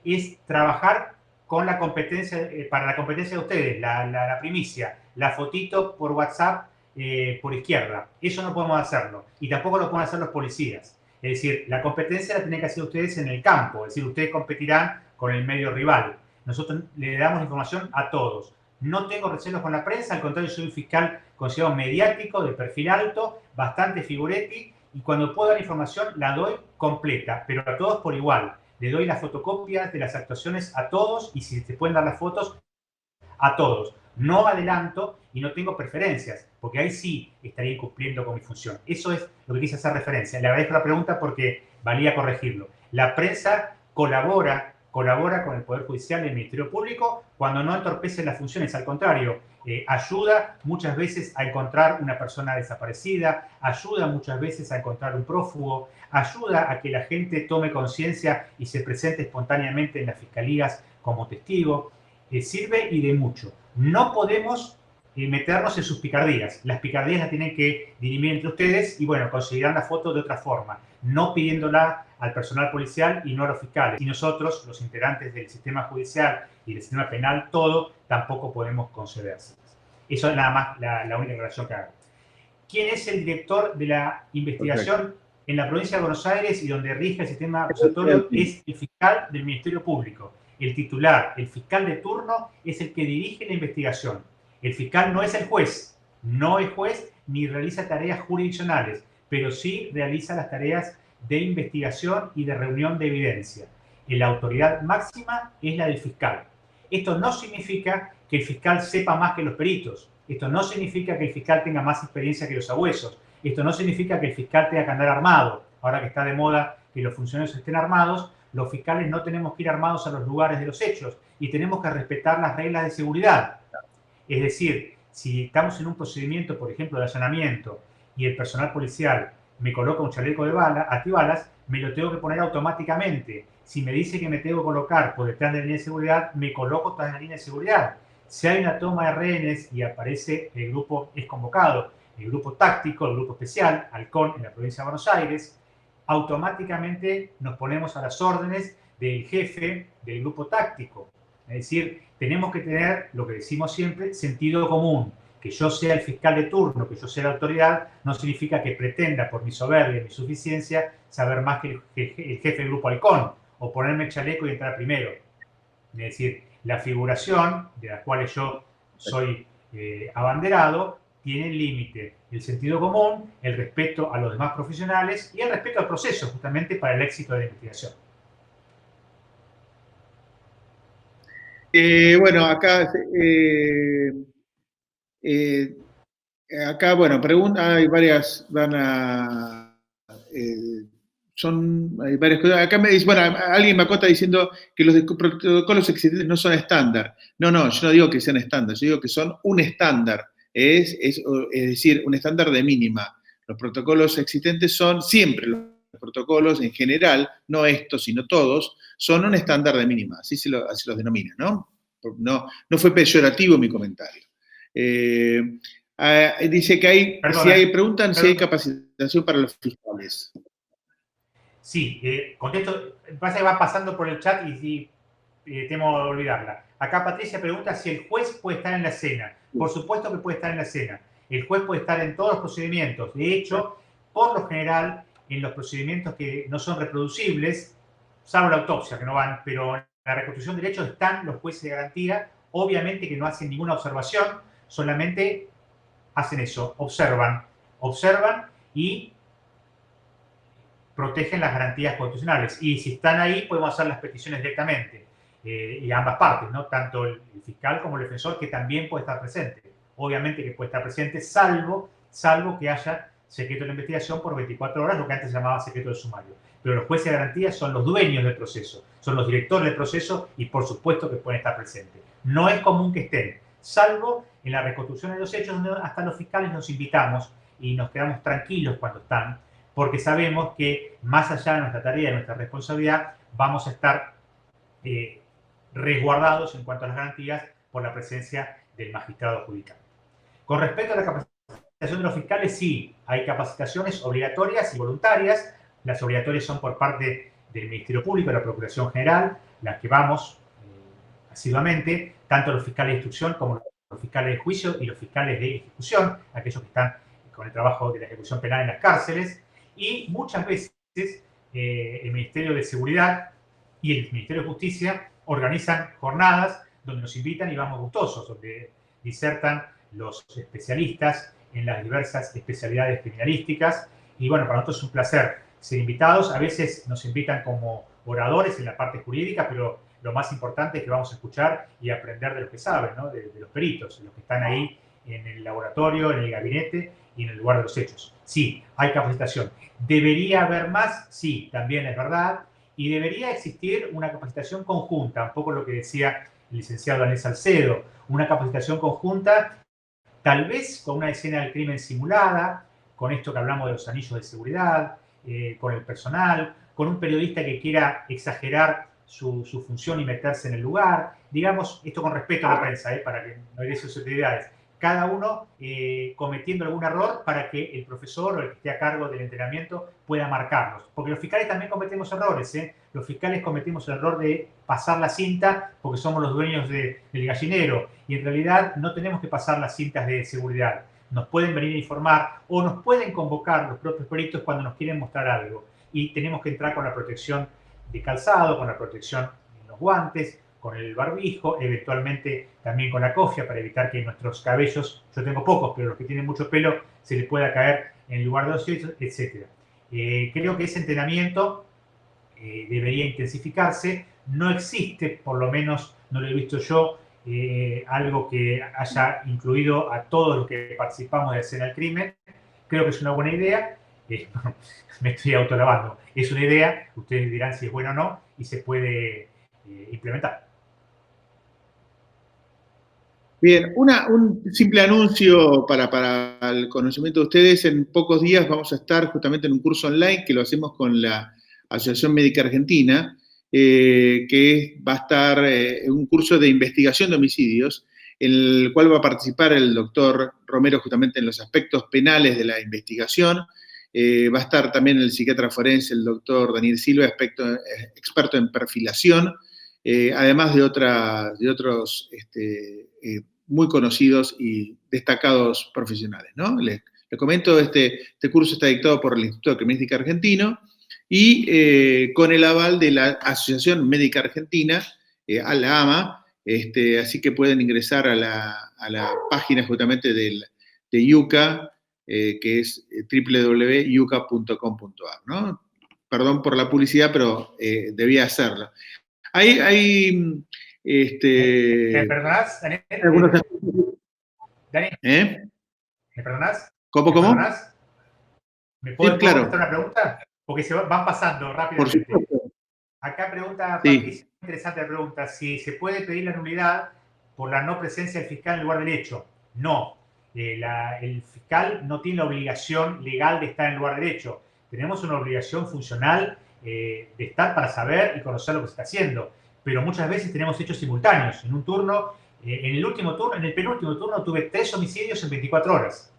es trabajar con la competencia, para la competencia de ustedes, la primicia, la fotito por WhatsApp por izquierda. Eso no podemos hacerlo. Y tampoco lo pueden hacer los policías. Es decir, la competencia la tienen que hacer ustedes en el campo. Es decir, ustedes competirán con el medio rival. Nosotros le damos información a todos. No tengo recelos con la prensa, al contrario, soy un fiscal considerado mediático, de perfil alto, bastante figuretti, y cuando puedo dar información la doy completa, pero a todos por igual. Le doy las fotocopias de las actuaciones a todos, y si se pueden dar las fotos, a todos. No adelanto y no tengo preferencias, porque ahí sí estaría incumpliendo con mi función. Eso es lo que quise hacer referencia. Le agradezco la pregunta porque valía corregirlo. La prensa colabora con el Poder Judicial y el Ministerio Público cuando no entorpece las funciones. Al contrario, ayuda muchas veces a encontrar una persona desaparecida, ayuda muchas veces a encontrar un prófugo, ayuda a que la gente tome conciencia y se presente espontáneamente en las fiscalías como testigo. Sirve y de mucho. No podemos meternos en sus picardías. Las picardías las tienen que dirimir entre ustedes y, bueno, conseguirán la foto de otra forma, no pidiéndola al personal policial y no a los fiscales. Y nosotros, los integrantes del sistema judicial y del sistema penal, todo, tampoco podemos concederse. Eso es nada más la única aclaración que hago. ¿Quién es el director de la investigación en la provincia de Buenos Aires y donde rige el sistema acusatorio? Es el fiscal del Ministerio Público. El titular, el fiscal de turno, es el que dirige la investigación. El fiscal no es el juez, no es juez ni realiza tareas jurisdiccionales, pero sí realiza las tareas de investigación y de reunión de evidencia. La autoridad máxima es la del fiscal. Esto no significa que el fiscal sepa más que los peritos. Esto no significa que el fiscal tenga más experiencia que los abuesos. Esto no significa que el fiscal tenga que andar armado. Ahora que está de moda que los funcionarios estén armados, los fiscales no tenemos que ir armados a los lugares de los hechos y tenemos que respetar las reglas de seguridad. Es decir, si estamos en un procedimiento, por ejemplo, de allanamiento y el personal policial me coloca un chaleco de bala, antibalas, me lo tengo que poner automáticamente. Si me dice que me tengo que colocar por detrás de la línea de seguridad, me coloco tras la línea de seguridad. Si hay una toma de rehenes y aparece el grupo, es convocado, el grupo táctico, el grupo especial, Halcón, en la provincia de Buenos Aires, automáticamente nos ponemos a las órdenes del jefe del grupo táctico. Es decir, tenemos que tener, lo que decimos siempre, sentido común. Que yo sea el fiscal de turno, que yo sea la autoridad, no significa que pretenda, por mi soberbia y mi suficiencia, saber más que el jefe del grupo Halcón, o ponerme el chaleco y entrar primero. Es decir, la figuración, de la cual yo soy abanderado, tiene límite. El sentido común, el respeto a los demás profesionales y el respeto al proceso, justamente para el éxito de la investigación. Bueno, acá, bueno, hay varias, hay varias cosas. Acá me dice, bueno, alguien me acota diciendo que los protocolos existentes no son estándar. No, yo no digo que sean estándar, yo digo que son un estándar. Es decir, un estándar de mínima. Los protocolos existentes son siempre los protocolos en general, no estos, sino todos, son un estándar de mínima, así los denomina, ¿no? No fue peyorativo mi comentario. Dice que preguntan si hay capacitación para los fiscales. Sí, contesto, pasa que va pasando por el chat y temo olvidarla. Acá Patricia pregunta si el juez puede estar en la escena. Por supuesto que puede estar en la escena. El juez puede estar en todos los procedimientos. De hecho, por lo general, en los procedimientos que no son reproducibles, salvo la autopsia, que no van, pero en la reconstrucción de derechos están los jueces de garantía, obviamente que no hacen ninguna observación, solamente hacen eso, observan y protegen las garantías constitucionales. Y si están ahí, podemos hacer las peticiones directamente. Y a ambas partes, ¿no? Tanto el fiscal como el defensor, que también puede estar presente. Obviamente que puede estar presente, salvo que haya secreto de la investigación por 24 horas, lo que antes se llamaba secreto del sumario. Pero los jueces de garantía son los dueños del proceso, son los directores del proceso y por supuesto que pueden estar presentes. No es común que estén, salvo en la reconstrucción de los hechos, donde hasta los fiscales nos invitamos y nos quedamos tranquilos cuando están, porque sabemos que más allá de nuestra tarea, de nuestra responsabilidad, vamos a estar resguardados en cuanto a las garantías por la presencia del magistrado judicial. Con respecto a la capacitación de los fiscales, sí, hay capacitaciones obligatorias y voluntarias. Las obligatorias son por parte del Ministerio Público, de la Procuración General, las que vamos asiduamente, tanto los fiscales de instrucción como los fiscales de juicio y los fiscales de ejecución, aquellos que están con el trabajo de la ejecución penal en las cárceles, y muchas veces el Ministerio de Seguridad y el Ministerio de Justicia organizan jornadas donde nos invitan y vamos gustosos, donde disertan los especialistas en las diversas especialidades criminalísticas. Y bueno, para nosotros es un placer ser invitados. A veces nos invitan como oradores en la parte jurídica, pero lo más importante es que vamos a escuchar y aprender de los que saben, ¿no? de los peritos, los que están ahí en el laboratorio, en el gabinete y en el lugar de los hechos. Sí, hay capacitación. ¿Debería haber más? Sí, también es verdad. Y debería existir una capacitación conjunta, un poco lo que decía el licenciado Daniel Salcedo, una capacitación conjunta, tal vez con una escena del crimen simulada, con esto que hablamos de los anillos de seguridad, con el personal, con un periodista que quiera exagerar su función y meterse en el lugar. Digamos, esto con respeto a la prensa, para que no haya susceptibilidades. Cada uno cometiendo algún error para que el profesor o el que esté a cargo del entrenamiento pueda marcarlos. Porque los fiscales también cometemos errores. Los fiscales cometemos el error de pasar la cinta porque somos los dueños del gallinero. Y en realidad no tenemos que pasar las cintas de seguridad. Nos pueden venir a informar o nos pueden convocar los propios peritos cuando nos quieren mostrar algo. Y tenemos que entrar con la protección de calzado, con la protección en los guantes, con el barbijo, eventualmente también con la cofia para evitar que nuestros cabellos, yo tengo pocos, pero los que tienen mucho pelo, se les pueda caer en el lugar de los hechos, etc. Creo que ese entrenamiento debería intensificarse. No existe, por lo menos no lo he visto yo, algo que haya incluido a todos los que participamos de escena del crimen. Creo que es una buena idea. Me estoy autolavando. Es una idea, ustedes dirán si es buena o no, y se puede implementar. Bien, un simple anuncio para el conocimiento de ustedes. En pocos días vamos a estar justamente en un curso online que lo hacemos con la Asociación Médica Argentina, que va a estar en un curso de investigación de homicidios, en el cual va a participar el doctor Romero justamente en los aspectos penales de la investigación. Va a estar también el psiquiatra forense, el doctor Daniel Silva, experto en perfilación, además de otros muy conocidos y destacados profesionales, ¿no? Les comento, este curso está dictado por el Instituto de Criminalística Argentino y con el aval de la Asociación Médica Argentina, a la AMA, así que pueden ingresar a la página justamente de IUCA, que es www.yuca.com.ar, ¿no? Perdón por la publicidad, pero debía hacerlo. ¿Me perdonás, Daniel? Daniel, ¿me perdonás? ¿Cómo? ¿Me perdonás? ¿Me puedo contestar una pregunta? Porque se van pasando rápidamente. Por supuesto. Acá pregunta Patricia, interesante pregunta, si se puede pedir la nulidad por la no presencia del fiscal en el lugar del hecho. No, el fiscal no tiene la obligación legal de estar en el lugar del hecho. Tenemos una obligación funcional de estar para saber y conocer lo que se está haciendo. Pero muchas veces tenemos hechos simultáneos. En un turno, en el penúltimo turno tuve 3 homicidios en 24 horas.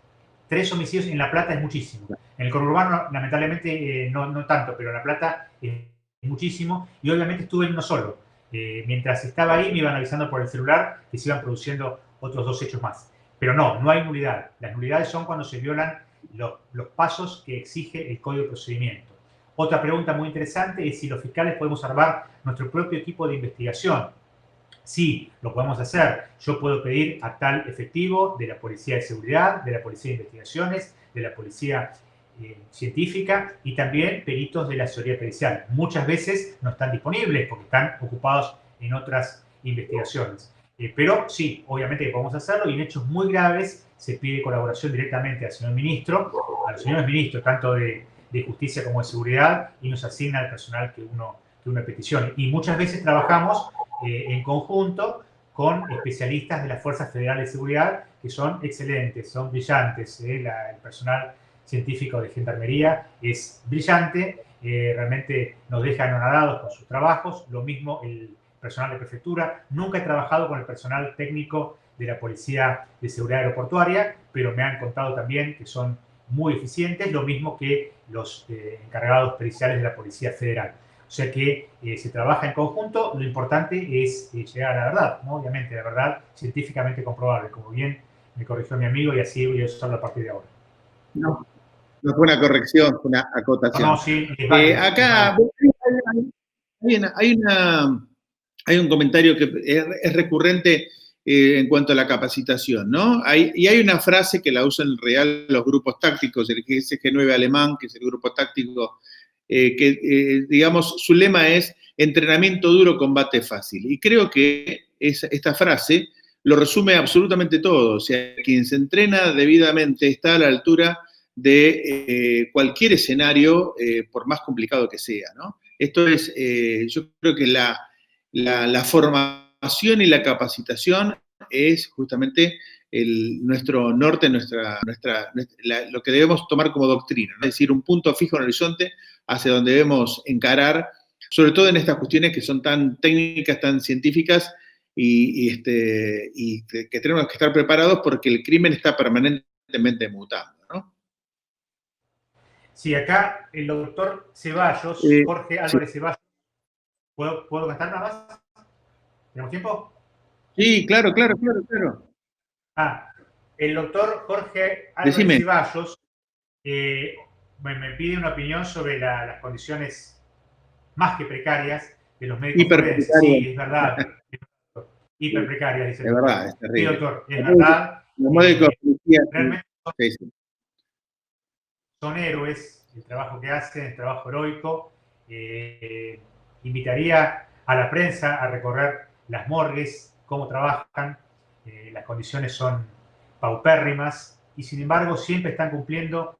3 homicidios en La Plata es muchísimo. En el conurbano, lamentablemente, no tanto, pero en La Plata es muchísimo. Y obviamente estuve en uno solo. Mientras estaba ahí me iban avisando por el celular que se iban produciendo otros 2 hechos más. Pero no hay nulidad. Las nulidades son cuando se violan los pasos que exige el Código de Procedimiento. Otra pregunta muy interesante es si los fiscales podemos armar nuestro propio equipo de investigación. Sí, lo podemos hacer. Yo puedo pedir a tal efectivo de la Policía de Seguridad, de la Policía de Investigaciones, de la Policía Científica y también peritos de la asesoría pericial. Muchas veces no están disponibles porque están ocupados en otras investigaciones. Pero sí, obviamente que podemos hacerlo y en hechos muy graves se pide colaboración directamente al señor ministro, a los señores ministros, tanto de Justicia como de Seguridad, y nos asigna el personal que uno peticione. Y muchas veces trabajamos en conjunto con especialistas de las Fuerzas Federales de Seguridad que son excelentes, son brillantes. El personal científico de Gendarmería es brillante, realmente nos dejan anonadados con sus trabajos, lo mismo el personal de prefectura. Nunca he trabajado con el personal técnico de la Policía de Seguridad Aeroportuaria, pero me han contado también que son muy eficientes, lo mismo que los encargados periciales de la Policía Federal. O sea que se trabaja en conjunto, lo importante es llegar a la verdad, ¿no? Obviamente, la verdad científicamente comprobable, como bien me corrigió mi amigo, y así voy a usarlo a partir de ahora. No, no fue una corrección, fue una acotación. No, sí, es válido, acá hay un comentario que es recurrente en cuanto a la capacitación, ¿no? Y hay una frase que la usan en real los grupos tácticos, el GSG-9 alemán, que es el grupo táctico, digamos, su lema es entrenamiento duro, combate fácil. Y creo que esta frase lo resume absolutamente todo. O sea, quien se entrena debidamente está a la altura de cualquier escenario, por más complicado que sea, ¿no? Esto es, yo creo que la formación y la capacitación es justamente nuestro norte, lo que debemos tomar como doctrina, ¿no? Es decir, un punto fijo en el horizonte hacia donde debemos encarar, sobre todo en estas cuestiones que son tan técnicas, tan científicas, y que tenemos que estar preparados porque el crimen está permanentemente mutando, ¿no? Sí, acá el doctor Ceballos, Jorge Álvarez Ceballos, ¿puedo cantar nada más? ¿Tenemos tiempo? Sí, claro. El doctor Jorge Álvarez Ceballos me pide una opinión sobre las condiciones más que precarias de los médicos forenses. Sí, es verdad. Hiperprecarias, dice el doctor. Es verdad, es terrible. Sí, doctor, es verdad. Los médicos realmente son héroes, el trabajo que hacen, el trabajo heroico. Invitaría a la prensa a recorrer las morgues, cómo trabajan. Las condiciones son paupérrimas y, sin embargo, siempre están cumpliendo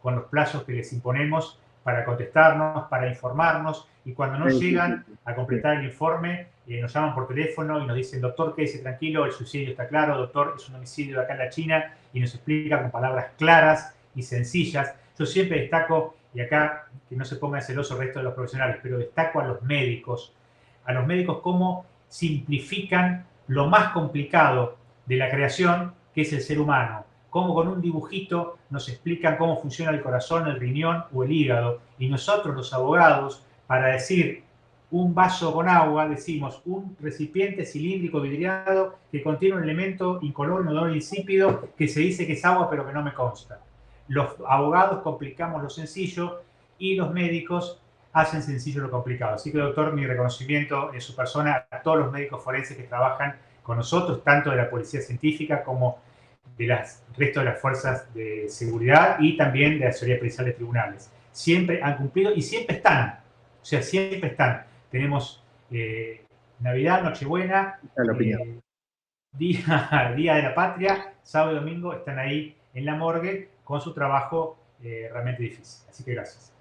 con los plazos que les imponemos para contestarnos, para informarnos, y cuando no llegan a completar el informe, nos llaman por teléfono y nos dicen: doctor, quédese tranquilo, el suicidio está claro, doctor, es un homicidio acá en la China, y nos explica con palabras claras y sencillas. Yo siempre destaco, y acá que no se ponga celoso el resto de los profesionales, pero destaco a los médicos cómo simplifican lo más complicado de la creación, que es el ser humano. Cómo con un dibujito nos explican cómo funciona el corazón, el riñón o el hígado. Y nosotros, los abogados, para decir un vaso con agua, decimos un recipiente cilíndrico vidriado que contiene un elemento incoloro, inodoro, insípido, que se dice que es agua pero que no me consta. Los abogados complicamos lo sencillo y los médicos hacen sencillo lo complicado. Así que, doctor, mi reconocimiento en su persona a todos los médicos forenses que trabajan con nosotros, tanto de la Policía Científica como del resto de las fuerzas de seguridad y también de la asesoría pericial de tribunales. Siempre han cumplido y siempre están. O sea, siempre están. Tenemos Navidad, Nochebuena, Día de la Patria, sábado y domingo están ahí en la morgue con su trabajo realmente difícil. Así que gracias.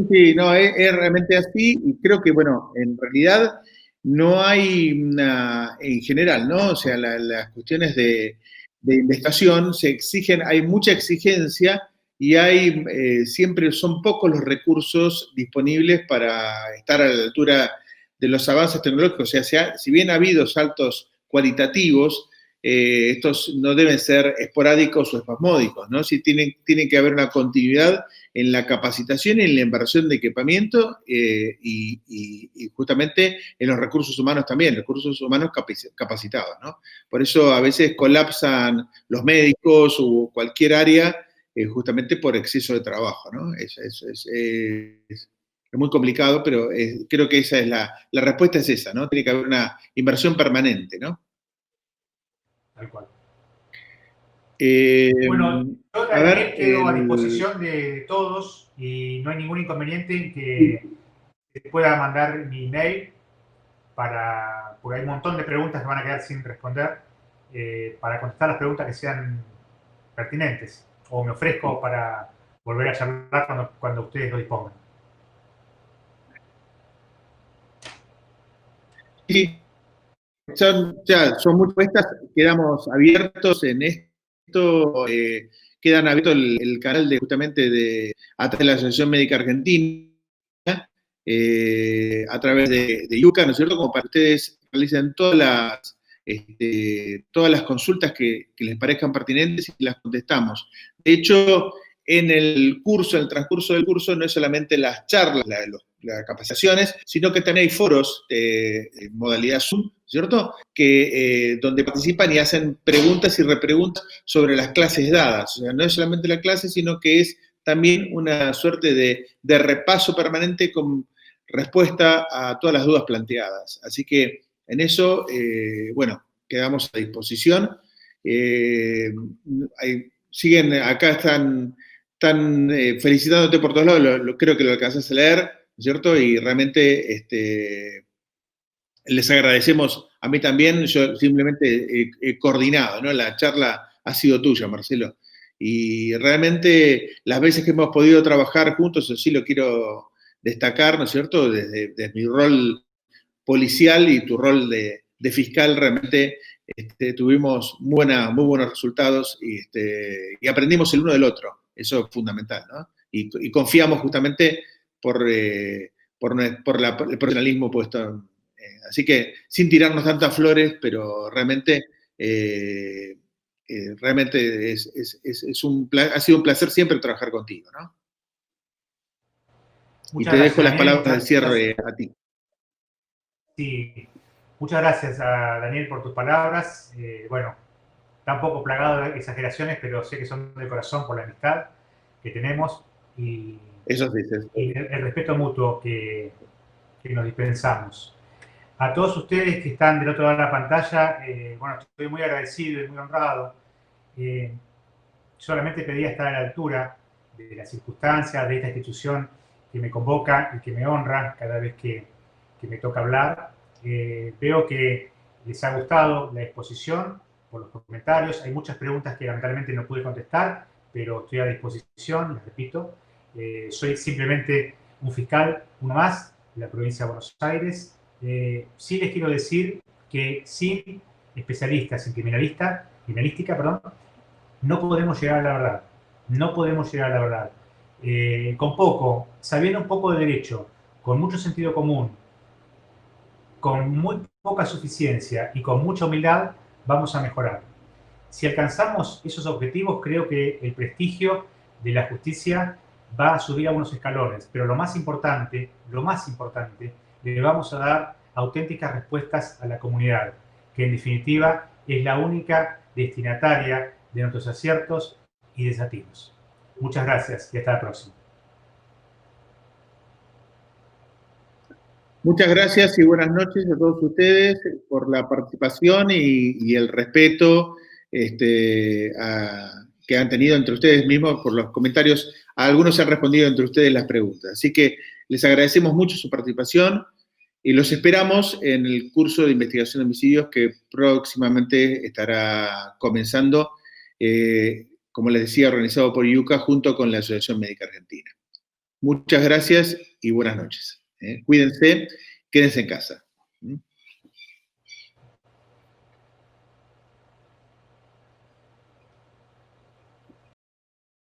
Sí, no, es realmente así, y creo que, bueno, en realidad no hay en general, ¿no? O sea, las cuestiones de investigación se exigen, hay mucha exigencia y siempre son pocos los recursos disponibles para estar a la altura de los avances tecnológicos. O sea, si bien ha habido saltos cualitativos, estos no deben ser esporádicos o espasmódicos, ¿no? Sí tiene que haber una continuidad en la capacitación y en la inversión de equipamiento y justamente en los recursos humanos también, recursos humanos capacitados, ¿no? Por eso a veces colapsan los médicos o cualquier área justamente por exceso de trabajo, ¿no? Es muy complicado, pero creo que esa es la respuesta es esa, ¿no? Tiene que haber una inversión permanente, ¿no? Tal cual. Eh, Bueno, yo a ver, quedo a disposición de todos y no hay ningún inconveniente en que pueda mandar mi email porque hay un montón de preguntas que van a quedar sin responder, para contestar las preguntas que sean pertinentes. O me ofrezco para volver a charlar cuando ustedes lo dispongan. sí, son muy puestas, quedamos abiertos en esto, quedan abierto el canal justamente a través de la Asociación Médica Argentina, a través de IUCA, ¿no es cierto? Como para que ustedes realicen todas las consultas que les parezcan pertinentes y las contestamos. De hecho, en el transcurso del curso, no es solamente las charlas, las capacitaciones, sino que también hay foros de modalidad Zoom, ¿cierto? Donde participan y hacen preguntas y repreguntas sobre las clases dadas. O sea, no es solamente la clase, sino que es también una suerte de repaso permanente con respuesta a todas las dudas planteadas. Así que en eso, bueno, quedamos a disposición. Siguen, acá están felicitándote por todos lados, creo que lo alcanzás a leer, ¿no es cierto? Y realmente les agradecemos, a mí también, yo simplemente he coordinado, ¿no? La charla ha sido tuya, Marcelo. Y realmente las veces que hemos podido trabajar juntos, eso sí lo quiero destacar, ¿no es cierto? Desde mi rol policial y tu rol de fiscal, realmente tuvimos muy buenos resultados y aprendimos el uno del otro. Eso es fundamental, ¿no? Y confiamos justamente por el profesionalismo puesto. Así que sin tirarnos tantas flores, pero realmente, realmente ha sido un placer siempre trabajar contigo, ¿no? Muchas Y te gracias, dejo las Daniel. palabras del cierre a ti. Sí, muchas gracias a Daniel por tus palabras. Bueno, tampoco plagado de exageraciones, pero sé que son del corazón por la amistad que tenemos y el respeto mutuo que nos dispensamos. A todos ustedes que están del otro lado de la pantalla, bueno, estoy muy agradecido y muy honrado. Solamente pedía estar a la altura de las circunstancias de esta institución que me convoca y que me honra cada vez que me toca hablar. Veo que les ha gustado la exposición por los comentarios. Hay muchas preguntas que lamentablemente no pude contestar, pero estoy a disposición, les repito. Soy simplemente un fiscal, uno más, de la provincia de Buenos Aires. Sí les quiero decir que sin especialistas en criminalística, no podemos llegar a la verdad. No podemos llegar a la verdad. Con poco, sabiendo un poco de derecho, con mucho sentido común, con muy poca suficiencia y con mucha humildad, vamos a mejorar. Si alcanzamos esos objetivos, creo que el prestigio de la justicia va a subir a unos escalones. Pero lo más importante, le vamos a dar auténticas respuestas a la comunidad, que en definitiva es la única destinataria de nuestros aciertos y desatinos. Muchas gracias y hasta la próxima. Muchas gracias y buenas noches a todos ustedes por la participación y el respeto que han tenido entre ustedes mismos por los comentarios. A algunos se han respondido entre ustedes las preguntas. Así que les agradecemos mucho su participación y los esperamos en el curso de investigación de homicidios que próximamente estará comenzando, como les decía, organizado por IUCA junto con la Asociación Médica Argentina. Muchas gracias y buenas noches. Cuídense, quédense en casa.